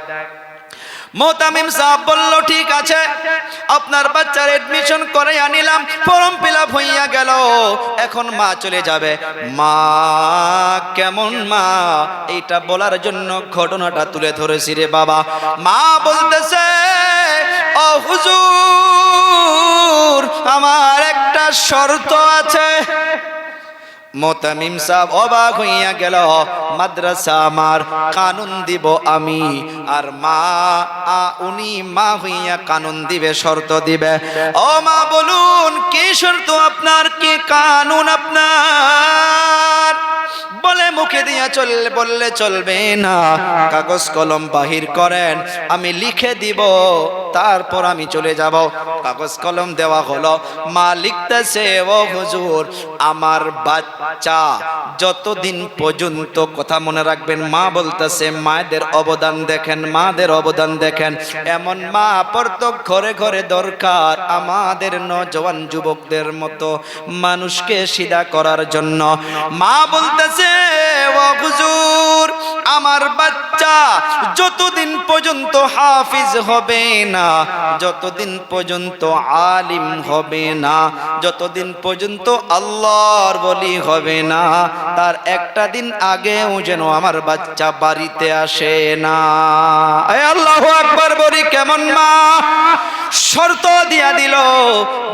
মোতামিম সাহেব বলল ঠিক আছে, আপনার বাচ্চার এডমিশন করে আনিলাম, ফর্ম ফিল আপ হইয়া গেল, এখন মা চলে যাবে। মা কেমন মা, এইটা বলার জন্য ঘটনাটা তুলে ধরেছি রে বাবা। মা বলতেছে, ও হুজুর আমার একটা শর্ত আছে। মোতামিম সাহেব অবাক হইয়া গেল, মাদ্রাসা আমার, কানুন দিব আমি, আর মা উনি মা হইয়া কানুন দিবে, শর্ত দিবে। ও মা বলুন কি শর্ত আপনার, কি কানুন আপনার? বলে মুখে দিয়া বললে চলবে না, কাগজ কলম বাহির করেন, আমি লিখে দিব, তারপর আমি চলে যাব। কাগজ কলম দেওয়া হলো, মা লিখতেছে, ও হুজুর আমার বাচ্চা যতদিন পর্যন্ত, কথা মনে রাখবেন, মা বলতেছে, মায়েদের অবদান দেখেন, মাদের অবদান দেখেন। এমন মা প্রত্যেক ঘরে ঘরে দরকার, আমাদের নওজোয়ান যুবকদের মতো মানুষকে সিধা করার জন্য। মা বলতেছে, ও হুজুর আমার বাচ্চা যতদিন পর্যন্ত হাফিজ হবে না, যতদিন পর্যন্ত আলিম হবে না, যতদিন পর্যন্ত আল্লাহর ওলি হবে না, তার একটা দিন আগেও যেন আমার বাচ্চা বাড়িতে আসে না। আল্লাহু আকবার বলি, কেমন মা! শর্ত দিয়া দিল,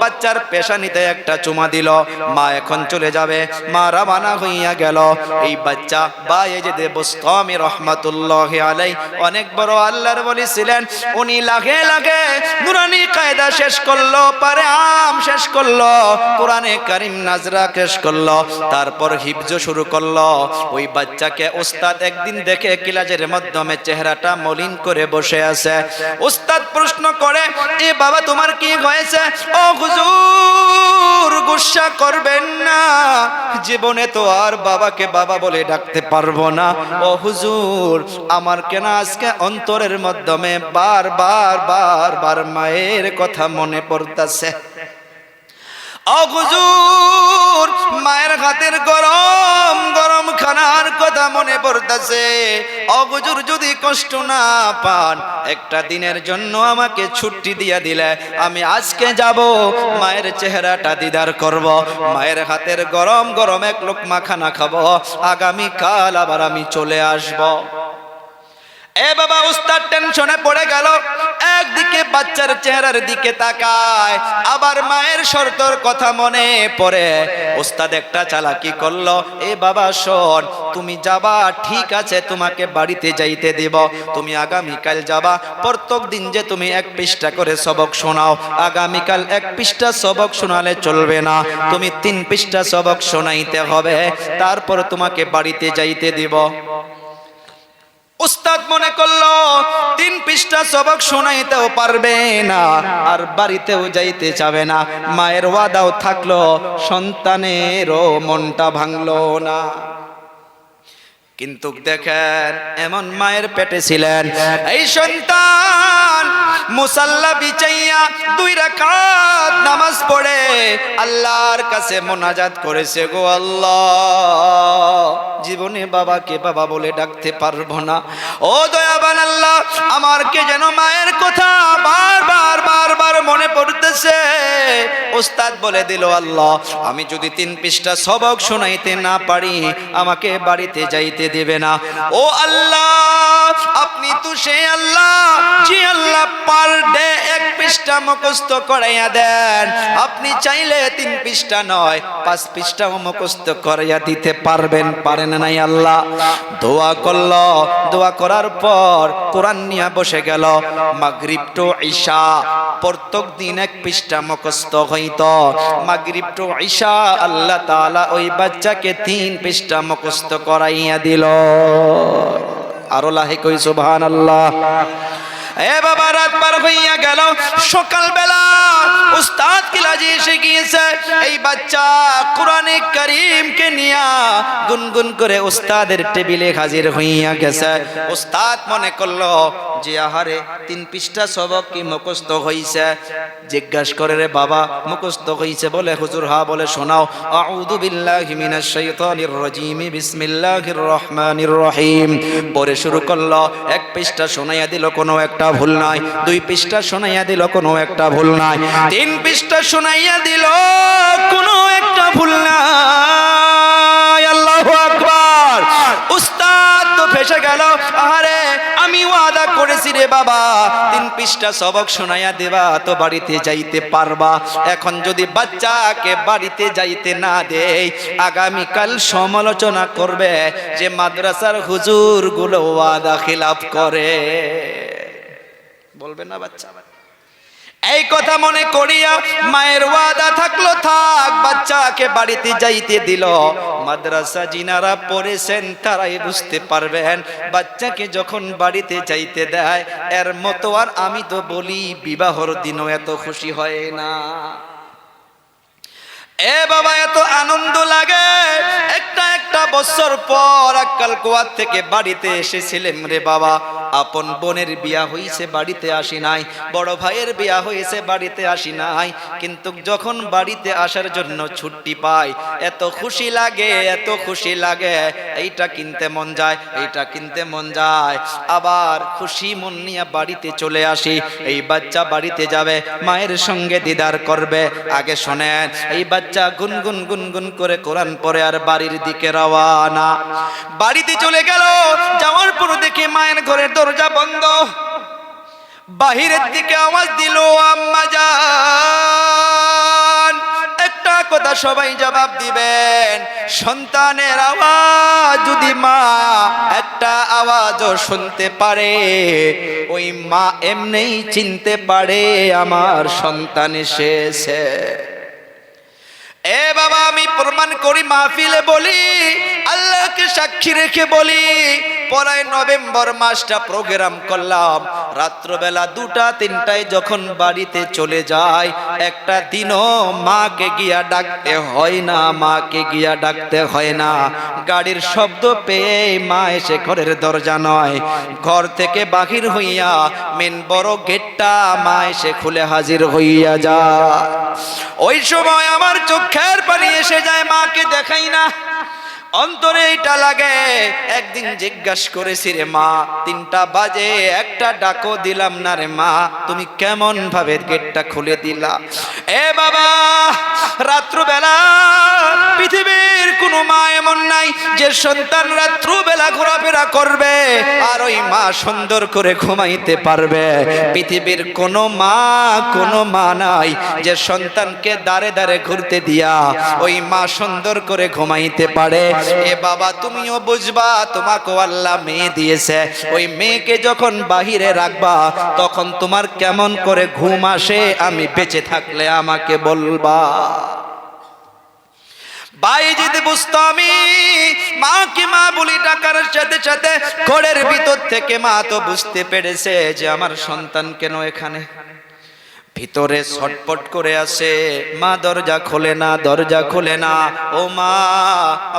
বাচ্চার পেশানিতে একটা চুমা দিল, মা এখন চলে যাবে। মা রওনা হইয়া গেল। এই বাচ্চা বায়েজিদ বুস্তামি রহমাতুল্লাহি আলাইহি অনেক বড় আল্লাহর ওলি ছিলেন। উনি লাখে লাখে নুরানি কায়দা শেষ করলো, পারে আম শেষ করলো, কোরআনে কারীম নাজরা শেষ করলো, তারপর হিফজ শুরু করলো। ওই বাচ্চাকে উস্তাদ একদিন দেখে ক্লাসের মাধ্যমে চেহারাটা মলিন করে বসে আছে। উস্তাদ প্রশ্ন করে, এ বাবা তোমার কি হয়েছে? ও হুজুর গুসা করবেন না, জীবনে তো আর বাবাকে বাবা বলে ডাকতে পারবো না। ও হুজুর আমার কেন আজকে অন্তরের মাধ্যমে বারবার বারবার মায়ের কথা মনে পড়তাছে। ও হুজুর মায়ের হাতের গরম গরম খানার কথা মনে পড়তাছে। ও হুজুর যদি কষ্ট না পান, একটা দিনের জন্য আমাকে ছুটি দিয়া দিলে আমি আজকে যাব, মায়ের চেহারাটা দিদার করব, মায়ের হাতের গরম গরম এক লোকমা খানা খাবো, আগামী কাল আবার আমি চলে আসব। এ বাবা উস্তাদ টেনশনে পড়ে গেল, একদিকে বাচ্চার চেহারার দিকে তাকায়, আবার মায়ের শর্তর কথা মনে পড়ে। উস্তাদ একটা চালাকি করলো, এ বাবা শোন, তুমি যাবা ঠিক আছে, তোমাকে বাড়িতে যাইতে দেব, তুমি আগামীকাল যাবা, প্রত্যেক দিন যে তুমি এক পৃষ্ঠা করে সবক শোনাও, আগামীকাল এক পৃষ্ঠা সবক শোনালে চলবে না, তুমি 3 পৃষ্ঠা সবক শোনাইতে হবে, তারপর তোমাকে বাড়িতে যাইতে দিব। উস্তাদ মনে করলো 3 পৃষ্ঠা সবক শোনাইতেও পারবে না, আর বাড়িতেও যাইতে চাবে না। মায়ের ওয়াদাও থাকলো, সন্তানেরও মনটা ভাঙলো না। কিন্তু দেখেন এমন মায়ের পেটে ছিলেন, এই সন্তান মুসাল্লা বিছাইয়া 2 রাকাত নামাজ পড়ে আল্লাহর কাছে মোনাজাত করেছে, গো আল্লাহ জীবনে বাবাকে বাবা বলে ডাকতে পারবো না, ও দয়াবান আল্লাহ আমার কে যেন মায়ের কথা বারবার বারবার মনে পড়তেছে। উস্তাদ বলে দিল, আল্লাহ আমি যদি 3 পৃষ্ঠা সবক শোনাইতে না পারি, আমাকে বাড়িতে যাইতে দেবে না। ও আল্লাহ আপনি তো সেই আল্লাহ, যে আল্লাহ পার ডে 1 পৃষ্ঠা মুখস্থ করাইয়া দেন, আপনি চাইলে 3 পৃষ্ঠা নয় 5 পৃষ্ঠাও মুখস্থ করাইয়া দিতে পারবেন, পারেন নাই আল্লাহ? দোয়া করলো, দোয়া করার পর কোরআন নিয়ে বসে গেল। মাগরিব টু ঈশা প্রত্যেক দিন 1 পৃষ্ঠা মুখস্থ হইতো। মাগরিব টু ঈশা আল্লাহ তাআলা ওই বাচ্চাকে 3 পৃষ্ঠা মুখস্থ করাইয়া দিল। আরো লাহে কই সুবহানাল্লাহ। এ বাবা রাত পার হইয়া গেল, সকালবেলা উস্তাদ কিলাজি এসে গিয়েছে। এই বাচ্চা কোরআনে কারীমকে নিয়া গুনগুন করে উস্তাদের টেবিলে হাজির হইয়া গেছে। উস্তাদ মনে করলো যে আহারে 3 পৃষ্ঠা সবক কি মুখস্থ হইছে। জিজ্ঞাসা করে, রে বাবা মুখস্থ হইছে? বলে হুজুর হ্যাঁ। বলে শোনাও। আউযু বিল্লাহি মিনাশ শাইতানির রাজিম, বিসমিল্লাহির রহমানির রহিম। পরে শুরু করলো। 1 পৃষ্ঠা শোনাইয়া দিল, কোনো একটা ভুল নাই। 2 পৃষ্ঠা শোনাইয়া দিল, কোনো একটা ভুল নাই। 3 পৃষ্ঠা শোনাইয়া দিল, কোনো একটা ভুল নাই। আল্লাহু আকবার। উস্তাদ তো ফেসে গেল। আরে আমি ওয়াদা করেছি রে বাবা, 3 পৃষ্ঠা সবক শোনাইয়া দেবা তো বাড়িতে যাইতে পারবা। এখন যদি বাচ্চাকে বাড়িতে যাইতে না দেই, আগামীকাল সমালোচনা করবে যে মাদ্রাসার হুজুর গুলো ওয়াদা খিলাফ করে। বলবে না বাচ্চা? এই কথা মনে করিয়া মায়ের ওয়াদা থাকলো থাক, বাচ্চাকে বাড়িতে যাইতে দিল। মাদ্রাসা যিনারা পড়েছেন তারাই বুঝতে পারবেন, বাচ্চাকে যখন বাড়িতে যাইতে দেয়, এর মতো আর আমি তো বলি বিবাহর দিনও এত খুশি হয় না। এ বাবা এত আনন্দ লাগে। একটা বছর পর আক্কাল কুয়াত থেকে বাড়িতে এসেছিলেন রে বাবা। আপন বোনের বিয়া হইছে, বাড়িতে আসি নাই। বড় ভাইয়ের বিয়া হয়েছে, বাড়িতে আসি নাই। কিন্তু যখন বাড়িতে আসার জন্য ছুটি পাই, এত খুশি লাগে, এত খুশি লাগে। এইটা কিনতে মন যায়, এইটা কিনতে মন যায়। আবার খুশি মন নিয়ে বাড়িতে চলে আসি। এই বাচ্চা বাড়িতে যাবে, মায়ের সঙ্গে দিদার করবে। আগে শোনেন, এই বাচ্চা গুনগুন গুনগুন করে কোরআন পড়ে আর বাড়ির দিকে রওয়ানা। বাড়িতে চলে গেল। যাওয়ার পর দেখে মায়ের ঘরের দরজা বন্ধ। বাহিরের দিকে আওয়াজ দিল, আম্মা জান। একটা কথা সবাই জবাব দিবেন, সন্তানের আওয়াজ যদি মা একটা আওয়াজও শুনতে পারে, ওই মা এমনিই চিনতে পারে আমার সন্তান এসেছে। এ বাবা আমি প্রমাণ করি, মাহফিলে বলি, আল্লাহকে সাক্ষী রেখে বলি। পরায় নভেম্বর মাসটা প্রোগ্রাম করলাম। রাত্রবেলা 2টা-3টায় যখন বাড়িতে চলে যায়, একটা দিনও মাকে গিয়া ডাকতে হয় না, মাকে গিয়া ডাকতে হয় না। গাড়ির শব্দ পেয়ে মা এসে ঘরের দরজা নয়, ঘর থেকে বাহির হইয়া মেন বড় গেটটা মা এসে খুলে হাজির হইয়া যায়। ওই সময় আমার চোখের পানি এসে যায়, মাকে দেখাই না। অন্তরে এটা লাগে। একদিন জিজ্ঞাসা করেছি, রে মা 3টা বাজে, একটা ডাকও দিলাম না রে মা, তুমি কেমন ভাবে গেটটা খুলে দিলা? এ বাবা রাত্রবেলা পৃথিবীর কোন মা এমন নাই যে সন্তান রাত্রবেলা ঘোরাফেরা করবে আর ওই মা সুন্দর করে ঘুমাইতে পারবে। পৃথিবীর কোন মা নাই যে সন্তানকে দাঁড়ে দাঁড়ে ঘুরতে দিয়া ওই মা সুন্দর করে ঘুমাইতে পারে। এ বাবা তুমিও বুঝবা, তোমাকে আল্লাহ মেয়ে দিয়েছে। ওই মেয়েকে যখন বাহিরে রাখবা তখন তোমার কেমন করে ঘুম আসে, আমি বেঁচে থাকলে আমাকে বলবা। বাইজিদ বুস্তামি মাকে মা বলি ডাকার সাথে সাথে ঘরের ভিতর থেকে মা তো বুঝতে পেরেছে যে আমার সন্তান কেন এখানে। ভিতরে ছটপট করে আসে, মা দরজা খোলে না, দরজা খোলে না। ও মা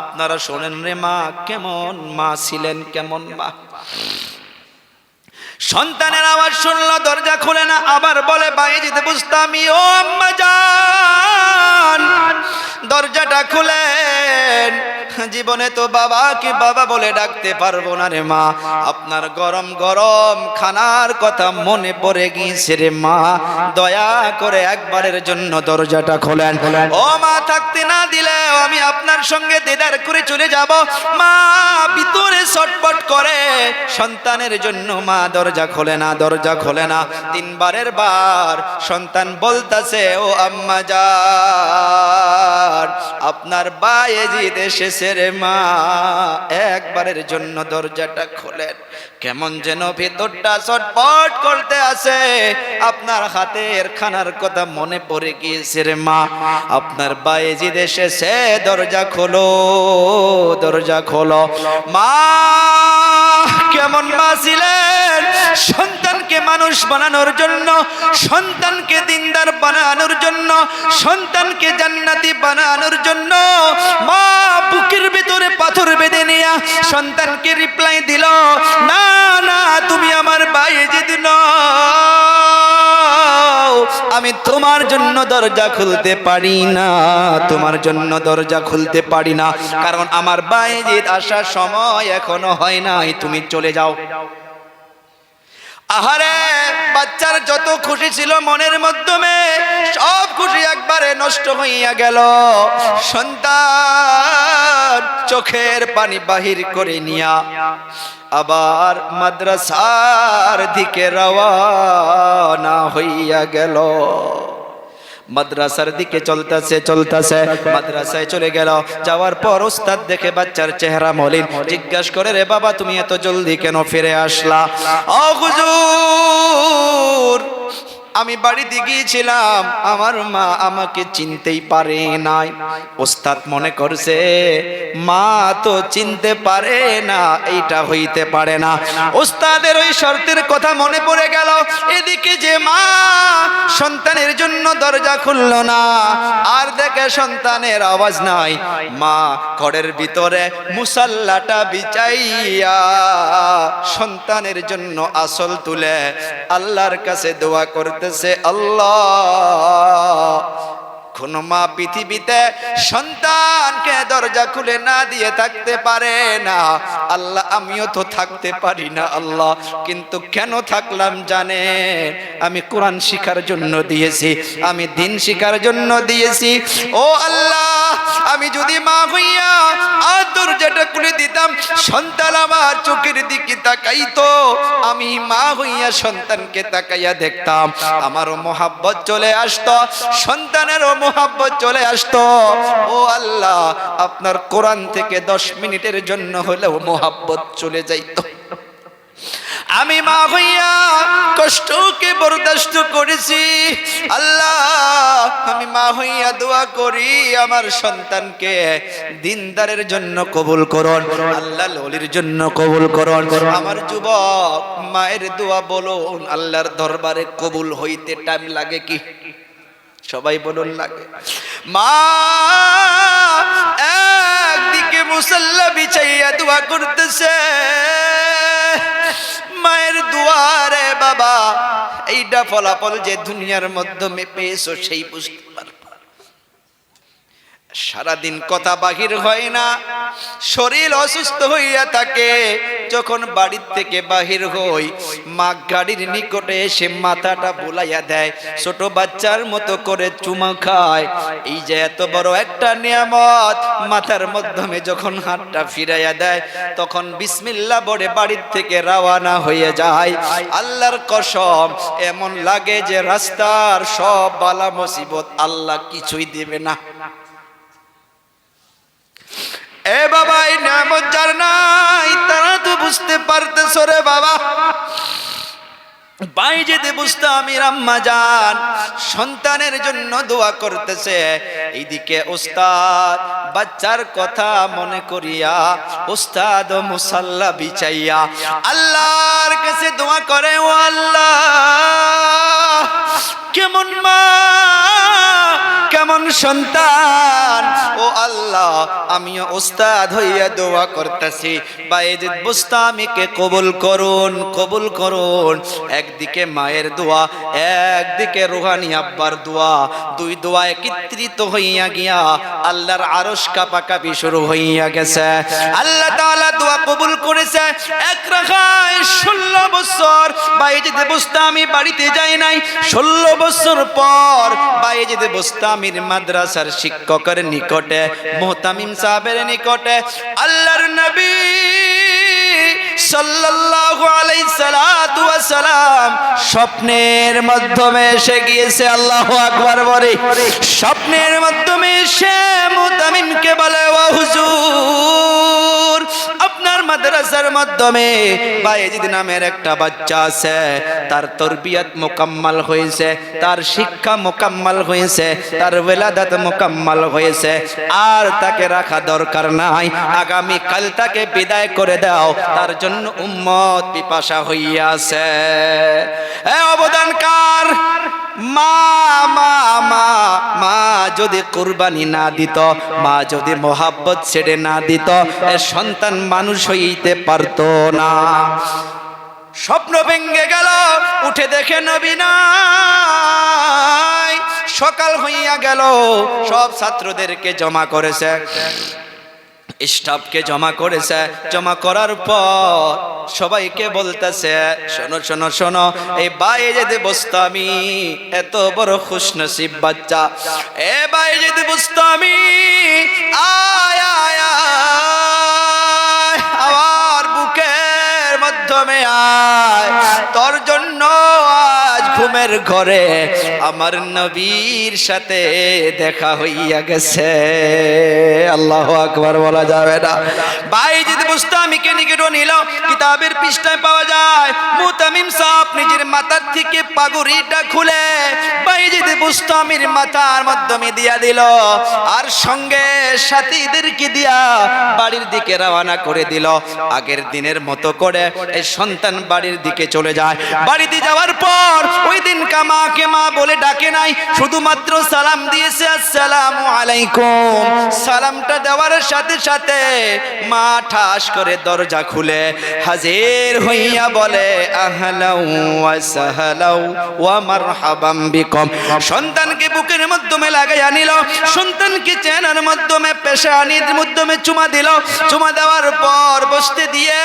আপনারা শোনেন রে, মা কেমন মা ছিলেন, কেমন মা। সন্তানের আওয়াজ শুনলো, দরজা খুলে না। আবার বলে বাইজিদ বুস্তামি, ও আম্মা জান দরজাটা খুলেন। জীবনে তো বাবাকে বাবা বলে ডাকতে পারবো না রে মা, আপনার গরম গরম খানার কথা মনে পড়ে গিয়েছে রে মা, দয়া করে একবারের জন্য দরজাটা খোলেন। ও মা থাকতে না দিলে আমি আপনার সঙ্গে দিদার করে চলে যাব। মা ভিতরে ছটপট করে সন্তানের জন্য, মা দরজা খোলে না, দরজা খোলে না। 3 বারের বার সন্তান বলতাছে, ও আম্মা জান আপনার বায়েজিদ এসেছে রে মা, একবারের জন্য দরজাটা খোলেন। কেমন যেন ভেতরটা ছটপট করতে আছে। আপনার হাতের খানার কথা মনে পড়ে গিয়েছে রে মা, আপনার বায়েজিদ এসেছে, দরজা খোলো, দরজা খোলো। মা কেমন মা ছিলেন সন্তানকে মানুষ বানানোর জন্য, সন্তানকে দিনদার বানানোর জন্য, সন্তানকে জান্নাতি বানানোর জন্য মা বুকের ভিতরে পাথর বেঁধে নিয়ে সন্তানকে রিপ্লাই দিল, না না তুমি আমার বায়েজিদ নও, আমি তোমার জন্য দরজা খুলতে পারি না, তোমার জন্য দরজা খুলতে পারি না, কারণ আমার বায়েজিদ আসার সময় এখনো হয় নাই, তুমি চলে যাও। আহারে বাচ্চার যত খুশি ছিল মনের মাধ্যমে সব খুশি একবারে নষ্ট হইয়া গেল। সন্তান চোখের পানি বাহির করে নিয়া আবার মাদ্রাসার দিকে রওনা হইয়া গেল। মাদ্রাসার দিকে চলতেছে মাদ্রাসায় চলে গেল। যাওয়ার পর ওস্তাদ দেখে বাচ্চার চেহারা মলিন, জিজ্ঞাসা করে, রে বাবা তুমি এত জলদি কেন ফিরে আসলা? ও হুজুর, আমি বাড়িতে গিয়েছিলাম, আমার মা আমাকে চিনতেই পারে নাই। ওস্তাদ মনে করছে মা তো চিনতে পারে না, এইটা হইতে পারে না। ওস্তাদের ওই শর্তের কথা মনে পড়ে গেল। এদিকে যে মা সন্তানের জন্য দরজা খুলল না, আর দেখে সন্তানের আওয়াজ নাই, মা ঘরের ভিতরে মুসাল্লাটা বিছাইয়া সন্তানের জন্য আসল তুলে আল্লাহর কাছে দোয়া করতে, আল্লাহ কোন মা পৃথিবীতে সন্তানকে দরজা খুলে না দিয়ে থাকতে পারে না, আল্লাহ আমিও তো থাকতে পারি না আল্লাহ, কিন্তু কেন থাকলাম জানে? আমি কোরআন শিখার জন্য দিয়েছি, আমি দিন শিখার জন্য দিয়েছি। ও আল্লাহ, আমি যদি মা হইয়া আর দরজাটা খুলে দিতাম, সন্তান আমার চোখের দিকে তাকাইতো, আমি মা হইয়া সন্তানকে তাকাইয়া দেখতাম, আমারও মোহাব্বত চলে আসতো, সন্তানেরও মোহাব্বত চলে আসতো। ও আল্লাহ, আপনার কোরআন থেকে 10 মিনিটের জন্য হলেও মোহাব্বত চলে যাইতো। আমি মা হইয়া কষ্টকে বরদাস্ত করেছি। আল্লাহ, আমি মা হইয়া দোয়া করি আমার সন্তানকে দিনদারের জন্য কবুল করুন, আল্লাহর ওলির জন্য কবুল করুন। আমার যুবক মায়ের দোয়া বলুন, আল্লাহর দরবারে কবুল হইতে টাইম লাগে কি? সবাই বলুন লাগে। মা একদিকে মুসাল্লা বিছাইয়া দোয়া করতেছে, মায়ের দুয়ারে বাবা, এইটা ফলাফল যে দুনিয়ার মাধ্যমে পেয়েছো সেই বুঝতে পারবে। সারাদিন কথা বাহির হয় না, শরীর অসুস্থ হইয়া থাকে, যখন বাড়ির থেকে বাহির হই মা গাড়ির নিকটে এসে মাথাটা বুলাইয়া দেয়, ছোট বাচ্চার মতো করে চুমা খায়। এই যে এত বড় একটা নিয়ামত, মাথার মাধ্যমে যখন হাতটা ফিরাইয়া দেয়, তখন বিসমিল্লাহ বলে বাড়ির থেকে রওনা হয়ে যায়। আল্লাহর কসম, এমন লাগে যে রাস্তার সব বালা মুসিবত আল্লাহ কিছুই দেবে না। এ বাবা, এই নিয়ামত যার নাই তারা তো বুঝতে পারতেছ রে বাবা। বাইজেতে বুস্তামির আম্মা জান সন্তানের জন্য দোয়া করতেছে, এইদিকে ওস্তাদ বাচ্চার কথা মনে করিয়া ওস্তাদ মুসাল্লা বিছাইয়া আল্লাহর কাছে দোয়া করে, ও আল্লাহ, কেমন মা কেমন সন্তান, ও আল্লাহ, আমিও ওস্তাদ হইয়া দোয়া করতেছি, বাইজিদ বুস্তামিকে কবুল করুন, কবুল করুন। একদিকে মায়ের দোয়া, একদিকে রুহানি আব্বার দোয়া, দুই দোয়া একত্রিত হইয়া গিয়া আল্লাহর আরশ কাঁপাকাঁপি শুরু হইয়া গেছে। আল্লাহ তাআলা দোয়া কবুল করেছে। এক রাখায় 16 বছর বাইজিদ বুস্তামি বাড়িতে যায় নাই। 16 বছর পর বাইজিদ বুস্তামির মাদ্রাসার শিক্ষকের নিকটে, মুহতামিম সাহেবের নিকটে আল্লাহর নবী সাল্লাল্লাহু আলাইহি সাল্লাতু ওয়া সালাম স্বপ্নের মাধ্যমে এসে গিয়েছে। আল্লাহু আকবার বলে। স্বপ্নের মাধ্যমে সে মুহতামিমকে বলে, ও হুজুর, আপনার মাদ্রাসার মাধ্যমে বায়েজিদ নামের একটা বাচ্চা আছে, তার তরবিয়ত মুকাম্মাল হয়েছে, তার শিক্ষা মুকাম্মাল হয়েছে, তার ওয়ালাদাত মুকাম্মাল হয়েছে, আর তাকে রাখা দরকার নাই। আগামী কাল তাকে বিদায় করে দাও, তার জন্য উম্মত পিপাসা হইয়াছে। এ অবদান কার? মা মা মা মা যদি কুরবানি না দিত, মা যদি মোহাব্বত ছেড়ে না দিত, এ সন্তান মানুষ হইতে পারতো না। স্বপ্ন ভেঙে গেল, উঠে দেখে নবী নাই। সকাল হইয়া গেল, সব ছাত্রদেরকে জমা করেছে, স্টাফকে জমা করেছে। জমা করার পর সবাইকে বলতেছে, শোনো শোনো শোনো, এই বায়েজিদ বুস্তামি এত বড় খুশনসিব বাচ্চা। এ বায়েজিদ বুস্তামি, আয় আয় আয়, আমার বুকের মাধ্যমে আয়, তোর জন্য আজ ঘুমের ঘরে আমার নবীর সাথে দেখা হইয়া গেছে। আল্লাহু আকবার বলা যাবে না। বায়েজিদ বুস্তামিকে নিকট নিল, কিতাবের পৃষ্ঠায় পাওয়া যায় মুতামিম সাহেব নিজের মাথার থেকে পাগড়িটা খুলে বায়েজিদ বুস্তামির মাথার মাধ্যমে দিয়া দিল, আর সঙ্গে সাথীদেরকে দিয়া বাড়ির দিকে রওনা করে দিল। আগের দিনের মতো করে এই সন্তান বাড়ির দিকে চলে যায়। বাড়িতে যাওয়ার পর ওই দিন কামাকে মা বলে ডাকে নাই, শুধুমাত্র সালাম দিয়েছে, আসসালামু আলাইকুম। সালামটা দেওয়ার সাথে সাথে মা ঠাস করে দরজা খুলে হাজির হইয়া বলে, আহলাউ ওয়া সাহলাউ ওয়া মারহাবাম বিকুম। সন্তানকে বুকের মাধ্যমে লাগাইয়া নিল, সন্তানকে চেনার মাধ্যমে পেশানির মাধ্যমে চুমা দিল। চুমা দেওয়ার পর বসতে দিয়ে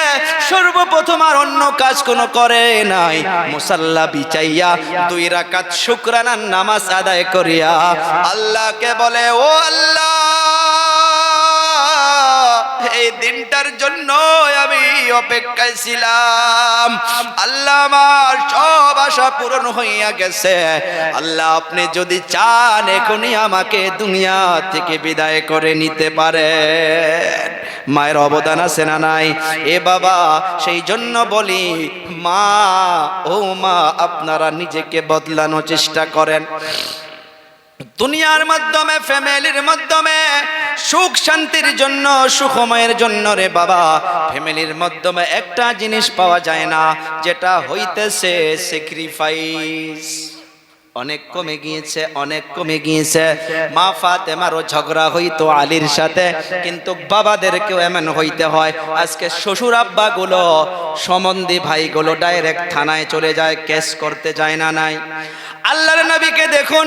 সর্বপ্রথম আর অন্য কাজ কোনো করে নাই, মুসাল্লা বিছাইয়া 2 রাকাত শুকরানার নামাজ আদায় করিয়া আল্লাহকে বলে, ও আল্লাহ, এই দিনটার জন্য আমি অপেক্ষায় ছিলাম। আল্লাহ, আমার সব আশা পূরণ হইয়া গেছে। আল্লাহ, আপনি যদি চান এখনই আমাকে দুনিয়া থেকে বিদায় করে নিতে পারেন। মায়ের অবদান আছে না নাই? এ বাবা, সেই জন্য বলি, মা ও মা, আপনারা নিজেকে বদলানোর চেষ্টা করেন। দুনিয়ার মাধ্যমে, ফ্যামিলির মাধ্যমে সুখ শান্তির জন্য, সুখময়ের জন্য রে বাবা, ফ্যামিলির মাধ্যমে একটা জিনিস পাওয়া যায় না, যেটা হইতেছে স্যাক্রিফাইস। অনেক কমে গিয়েছে, অনেক কমে গিয়েছে। মা ফাতেমারও ঝগড়া হইতো আলীর সাথে, কিন্তু বাবাদেরকেও এমন হইতে হয়। আজকে শ্বশুর আব্বা গুলো, সম্বন্ধী ভাইগুলো ডাইরেক্ট থানায় চলে যায়, কেস করতে যায় না নাই। আল্লাহর নবীকে দেখুন,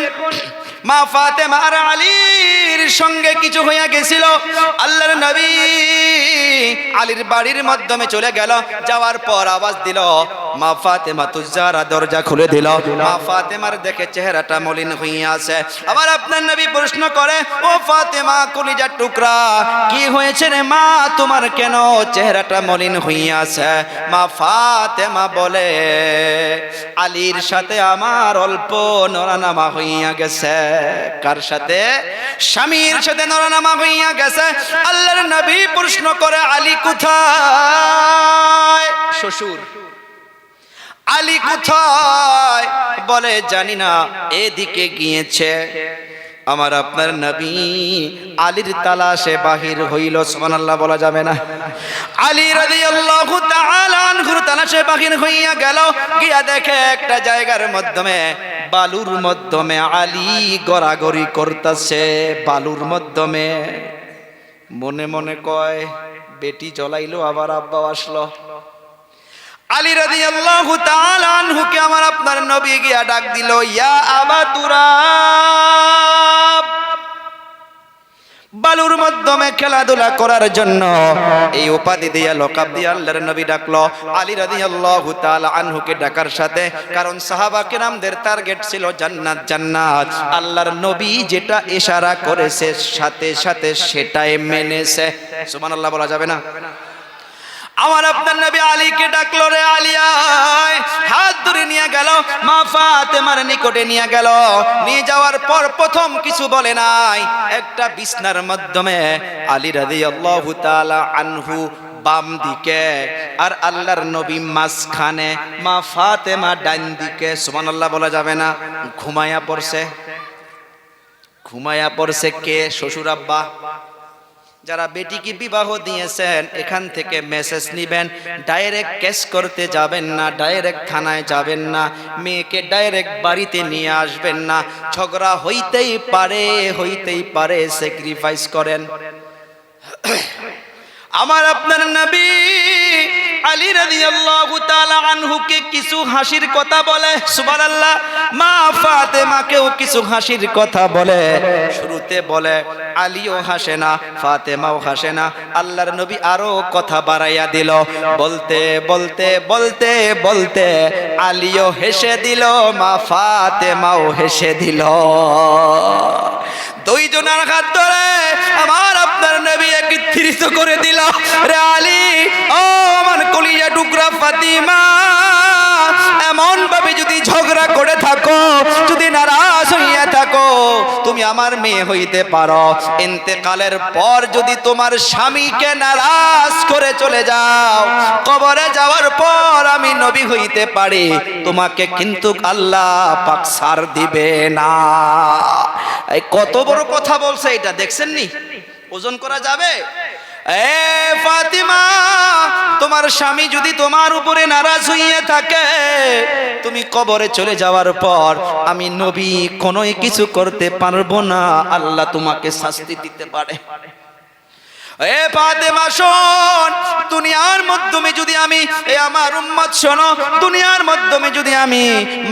মা ফাতেমা আর আলীর সঙ্গে কিছু হইয়া গেছিল। আল্লাহর নবী আলীর বাড়ির মাধ্যমে চলে গেল। যাওয়ার পর আওয়াজ দিল, মা ফাতেমা তুজারা, দরজা খুলে দিল। মা ফাতেমার দেখে চেহারাটা মলিন হইয়া আছে। আবার আপনার নবী প্রশ্ন করে, ও ফাতেমা কলিজার টুকরা, কি হয়েছে রে মা, তোমার কেন চেহারাটা মলিন হইয়া আছে? মা ফাতেমা বলে, আলীর সাথে আমার অল্প নরানামা হইয়া গেছে। কার সাথে? স্বামীর সাথে নরানামা হইয়া গেছে। আল্লাহর নবী প্রশ্ন করে, আলী কোথায়? শ্বশুর আলী কোথায়? বলে, জানি না, এদিকে গিয়েছে। আমার আপনার নবী আলীর তালাশে বাহির হইল। সুবহানাল্লাহ বলা যাবে না? আলী রাদিয়াল্লাহু তাআলা আনহুর তালাশে বাহির হইয়া গেল। গিয়া দেখে একটা জায়গার মাধ্যমে, বালুর মাধ্যমে আলী গড়াগড়ি করতেছে। বালুর মাধ্যমে মনে মনে কয়, বেটি জ্বলাইলো, আবার আব্বা আসলো। আলী রাদিয়াল্লাহু তাআলা আনহুকে আমার আপনার নবী গিয়া ডাক দিল, ইয়া আবা তুরাব। বালুর মাধ্যমে খেলাধুলা করার জন্য এই উপাধি দিয়া, লকাব দিয়া আল্লাহর নবী ডাকলো। আলী রাদিয়াল্লাহু তাআলা আনহুকে ডাকার সাথে, কারণ সাহাবা কিরামদের টার্গেট ছিল জান্নাত, জান্নাত। আল্লাহর নবী যেটা ইশারা করেছে, সাথে সাথে সেটাই মেনেছে। সুবহানাল্লাহ বলা যাবে না? আমার আপনার নবী আলীকে ডাকলো, রে আলী আয়। হাত ধরে নিয়ে গেল, মা ফাতেমার নিকটে নিয়ে গেল। নিয়ে যাওয়ার পর প্রথম কিছু বলে নাই, একটা বিছনার মাধ্যমে আলী রাদিয়াল্লাহু তাআলা আনহু বাম দিকে, আর আল্লাহর নবী মাঝখানে, মা ফাতেমা ডান দিকে। সুবহানাল্লাহ বলা যাবে না? ঘুমায়া পড়ছে। ঘুমায়া পড়ছে কে? শ্বশুর আব্বা। যারা বেটিকে বিবাহ দিয়েছেন এখান থেকে মেসেজ নিবেন, ডাইরেক্ট কেস করতে যাবেন না, ডাইরেক্ট থানায় যাবেন না, মেয়েকে ডাইরেক্ট বাড়িতে নিয়ে আসবেন না। ঝগড়া হইতেই পারে, স্যাক্রিফাইস করেন। আমার আপনার নবী আলী রাদিয়াল্লাহু তাআলা আনহুকে কিছু হাসির কথা বলে, সুবহানাল্লাহ। মা ফাতেমাকেও কিছু হাসির কথা বলে। শুরুতে বলে আলীও হাসে না, ফাতেমাও হাসে না। আল্লাহর নবী আরো কথা বাড়াইয়া দিল, বলতে বলতে বলতে বলতে আলীও হেসে দিল, মা ফাতেমাও হেসে দিল। দুইজনের হাত ধরে আমার আপনার নবী একত্রিত করে দিল। রে আলী, ও আমার কলিজা টুকরা ফাতিমা, এমন ভাবে যদি ঝগড়া করে থাকো, যদি নারাজ হইয়া থাকো, তুমি আমার মেয়ে হইতে পারো। ইন্তেকালের পর যদি তোমার স্বামীকে নারাজ করে চলে যাও, কবরে যাওয়ার পর আমি নবী হইতে পারি, তোমাকে কিন্তু আল্লাহ পাক ছাড় দিবে না। এই কত বড় কথা বলছে, এটা দেখছেন নি? ওজন করা যাবে? এ ফাতিমা, তোমার স্বামী যদি তোমার উপরে নারাজ হইয়া থাকে, তুমি কবরে চলে যাওয়ার পর আমি নবী কোনোই কিছু করতে পারবো না, আল্লাহ তোমাকে শাস্তি দিতে পারে। এ ফাতেমা শোন, দুনিয়ার মাধ্যমে যদি আমি, এ আমার উম্মত শোনো, দুনিয়ার মাধ্যমে যদি আমি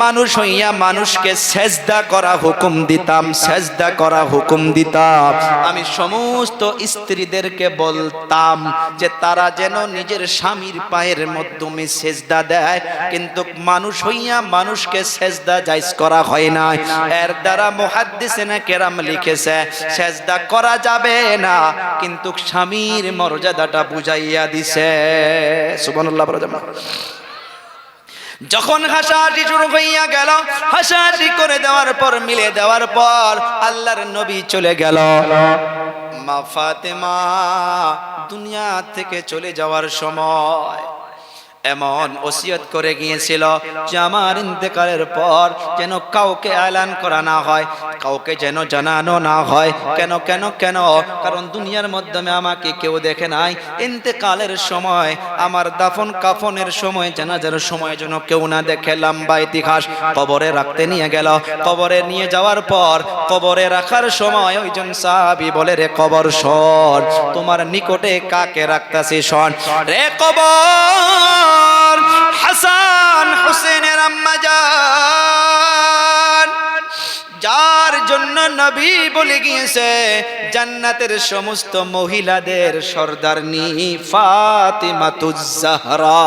মানুষ হইয়া মানুষকে সেজদা করা হুকুম দিতাম, সেজদা করা হুকুম দিতাম, আমি সমস্ত স্ত্রীদেরকে বলতাম যে তারা যেন নিজের স্বামীর পায়ের মাধ্যমে সেজদা দেয়, কিন্তু মানুষ হইয়া মানুষকে সেজদা জায়েজ করা হয় না। এর দ্বারা মুহাদ্দিসিনে কেরাম লিখেছে সেজদা করা যাবে না, কিন্তু স্বামীর মর্যাদাটা বুঝাইয়া দিছে। সুবহানাল্লাহ বলা যাবে না? যখন হাসাহাসি শুরু হইয়া গেল, হাসাহাসি করে দেওয়ার পর, মিলে দেওয়ার পর আল্লাহর নবী চলে গেল। মা ফাতেমা দুনিয়া থেকে চলে যাওয়ার সময় এমন ওসিয়ত করে গিয়েছিল যে আমার ইন্তেকালের পর যেন কাউকে এলান করা না হয়, কাউকে যেন জানানো না হয়। কেন কেন কেন? কারণ দুনিয়ার মাধ্যমে আমাকে কেউ দেখে নাই, ইন্তেকালের সময়, আমার দাফন কাফনের সময়, জানাজার সময় যেন কেউ না দেখে। লম্বা ইতিহাস। কবরে রাখতে নিয়ে গেল, কবরে নিয়ে যাওয়ার পর কবরে রাখার সময় ওইজন সাহাবী বলে, রে কবর শোন, তোমার নিকটে কাকে রাখতাছি শোন। রে কবর, হাসান হুসেনের আম্মা জান, যার জন্য নবী বলে গিয়েছে জান্নাতের সমস্ত মহিলাদের সর্দারনি ফাতিমাতুজ জাহরা।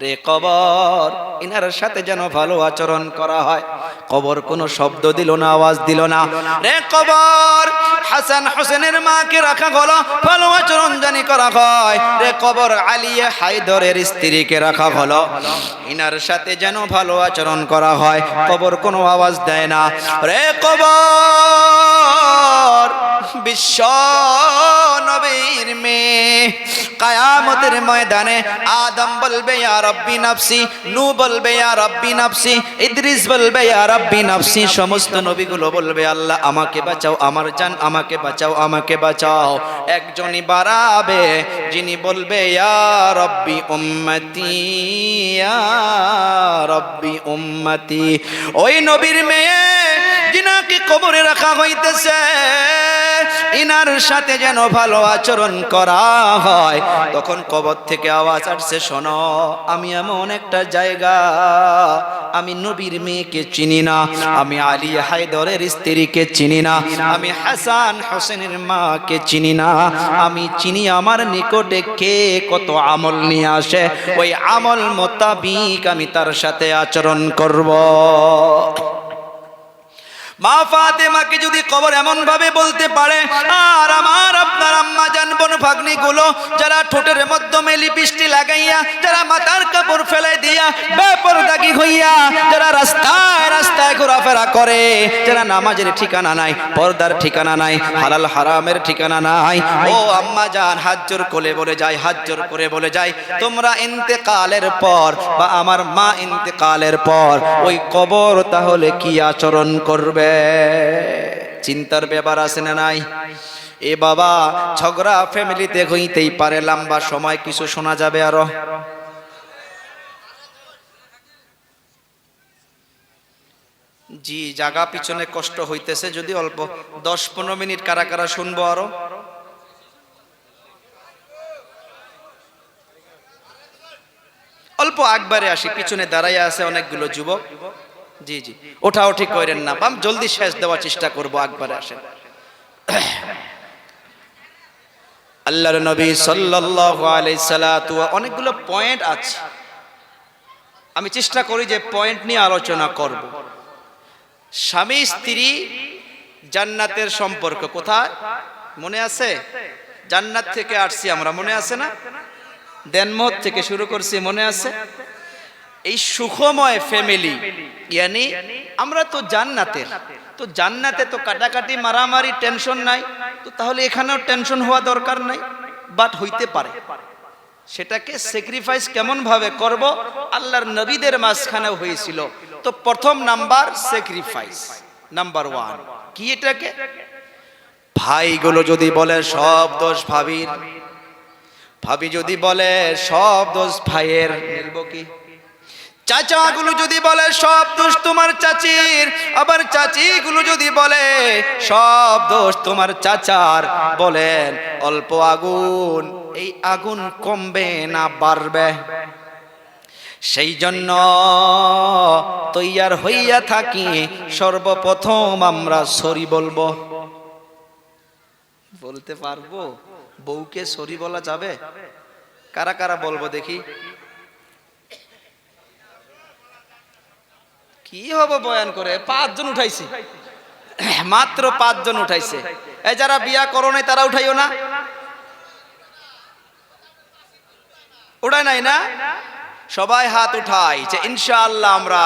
রে কবর, ইনার সাথে যেন ভালো আচরণ করা হয়। কবর কোনো শব্দ দিল না, আওয়াজ দিল না। রে কবর, হাসান হোসেনের মাকে রাখা হলো, ভালো আচরণ জানি করা হয়। রে কবর, আলিয়া হায়দরের স্ত্রীকে রাখা হলো, ইনার সাথে যেন ভালো আচরণ করা হয়। কবর কোনো আওয়াজ দেয় না। রে কবর, বিশ্ব নবীর মেয়ে, কিয়ামতের ময়দানে আদম বলবে ইয়া রব্বি নাফসি, নূহ বলবে ইয়া রব্বি নাফসি, ইদ্রিস বলবে ইয়া রব্বি নাফসি, সমস্ত নবীগুলো বলবে আল্লাহ আমাকে বাঁচাও, আমার জান আমাকে বাঁচাও, আমাকে বাঁচাও। একজনই বাড়াবে যিনি বলবে ইয়া রব্বি উম্মতি, ইয়া রব্বি উম্মতি। ওই নবীর মেয়ে যিনাকে কবরে রাখা হইতেছে, ইনার সাথে যেন ভালো আচরণ করা হয়। তখন কবর থেকে আওয়াজ আসছে, শোনো, আমি এমন একটা জায়গা, আমি নবীর মেয়েকে চিনি না, আমি আলী হায়দরের স্ত্রীকে চিনি না, আমি হাসান হোসেনের মাকে চিনি না, আমি চিনি আমার নিকটে কে কত আমল নিয়ে আসে, ওই আমল মোতাবিক আমি তার সাথে আচরণ করব। মা ফাতেমাকে যদি কবর এমন ভাবে বলতে পারে, আর আমার আপনার আম্মা জান বোন ভাগ্নি গুলো যারা ঠোঁটের মাধ্যমে লিপস্টিক লাগাইয়া, যারা মাথার কাপড় ফেলাই দিয়া বেপরদাগি হইয়া, যারা রাস্তায় রাস্তায় ঘোরাফেরা করে, যারা নামাজের ঠিকানা নাই, পর্দার ঠিকানা নাই, হালাল হারামের ঠিকানা নাই, ও আম্মা জান হাত জোর করে বলে যায়, হাত জোর করে বলে যায়, তোমরা ইন্তেকালের পর বা আমার মা ইন্তেকালের পর ওই কবর তাহলে কি আচরণ করবে? চিন্তার ব্যাপার আছে না নাই? এ বাবা, ঝগড়া ফ্যামিলিতে হইতেই পারে, লম্বা সময় কিছু শোনা যাবে আরো। জি, জায়গা পিছনে কষ্ট হইতেছে, যদি অল্প 10-15 মিনিট কারা কারা শুনবো আরো। অল্প একবারে আসি, পিছনে দাঁড়াইয়া আছে অনেকগুলো যুবক। জি জি, ওঠাও ঠিক করেন না, বাম জলদি শেষ দেওয়ার চেষ্টা করবো, একবারে আসেন। আল্লাহর নবী সাল্লাল্লাহু আলাইহি সাল্লাতু, অনেকগুলো পয়েন্ট আছে, আমি চেষ্টা করি যে পয়েন্ট নিয়ে আলোচনা করব। স্বামী স্ত্রী জান্নাতের সম্পর্ক কোথায় মনে আছে? জান্নাত থেকে আসছি আমরা, মনে আছে না? দেনমত থেকে শুরু করছি, মনে আছে? এই সুখময় ফ্যামিলি, ইয়ানি আমরা তো জান্নাতের, তো জান্নাতে তো কাটাকাটি মারামারি টেনশন নাই, তো তাহলে এখানেও টেনশন হওয়া দরকার নাই, বাট হইতে পারে। সেটাকে স্যাক্রিফাইস কেমন ভাবে করব, আল্লাহর নবীদের মাঝখানেও হয়েছিল। তো প্রথম নাম্বার স্যাক্রিফাইস, নাম্বার 1 কি? এটাকে ভাইগুলো যদি বলে সব দোষ ভাবির, ভাবি যদি বলে সব দোষ ভাইয়ের, মিলব কি? চাচাগুলো যদি বলে সব দোষ তোমার চাচির, আবার চাচিগুলো যদি বলে সব দোষ তোমার চাচার, বলেন অল্প আগুন, এই আগুন কমবে না বাড়বে? সেই জন্য তৈয়ার হইয়া থাকি, সর্বপ্রথম আমরা সরি বলবো। বলতে পারবো? বউকে সরি বলা যাবে? কারা কারা বলবো দেখি? কি হবে বয়ান করে? 5 জন উঠাইছে, মাত্র 5 জন উঠাইছে। এই যারা বিয়া করো নাই তারা উঠাইও না, উঠায় নাই না? সবাই হাত উঠাই যে ইনশাআল্লাহ আমরা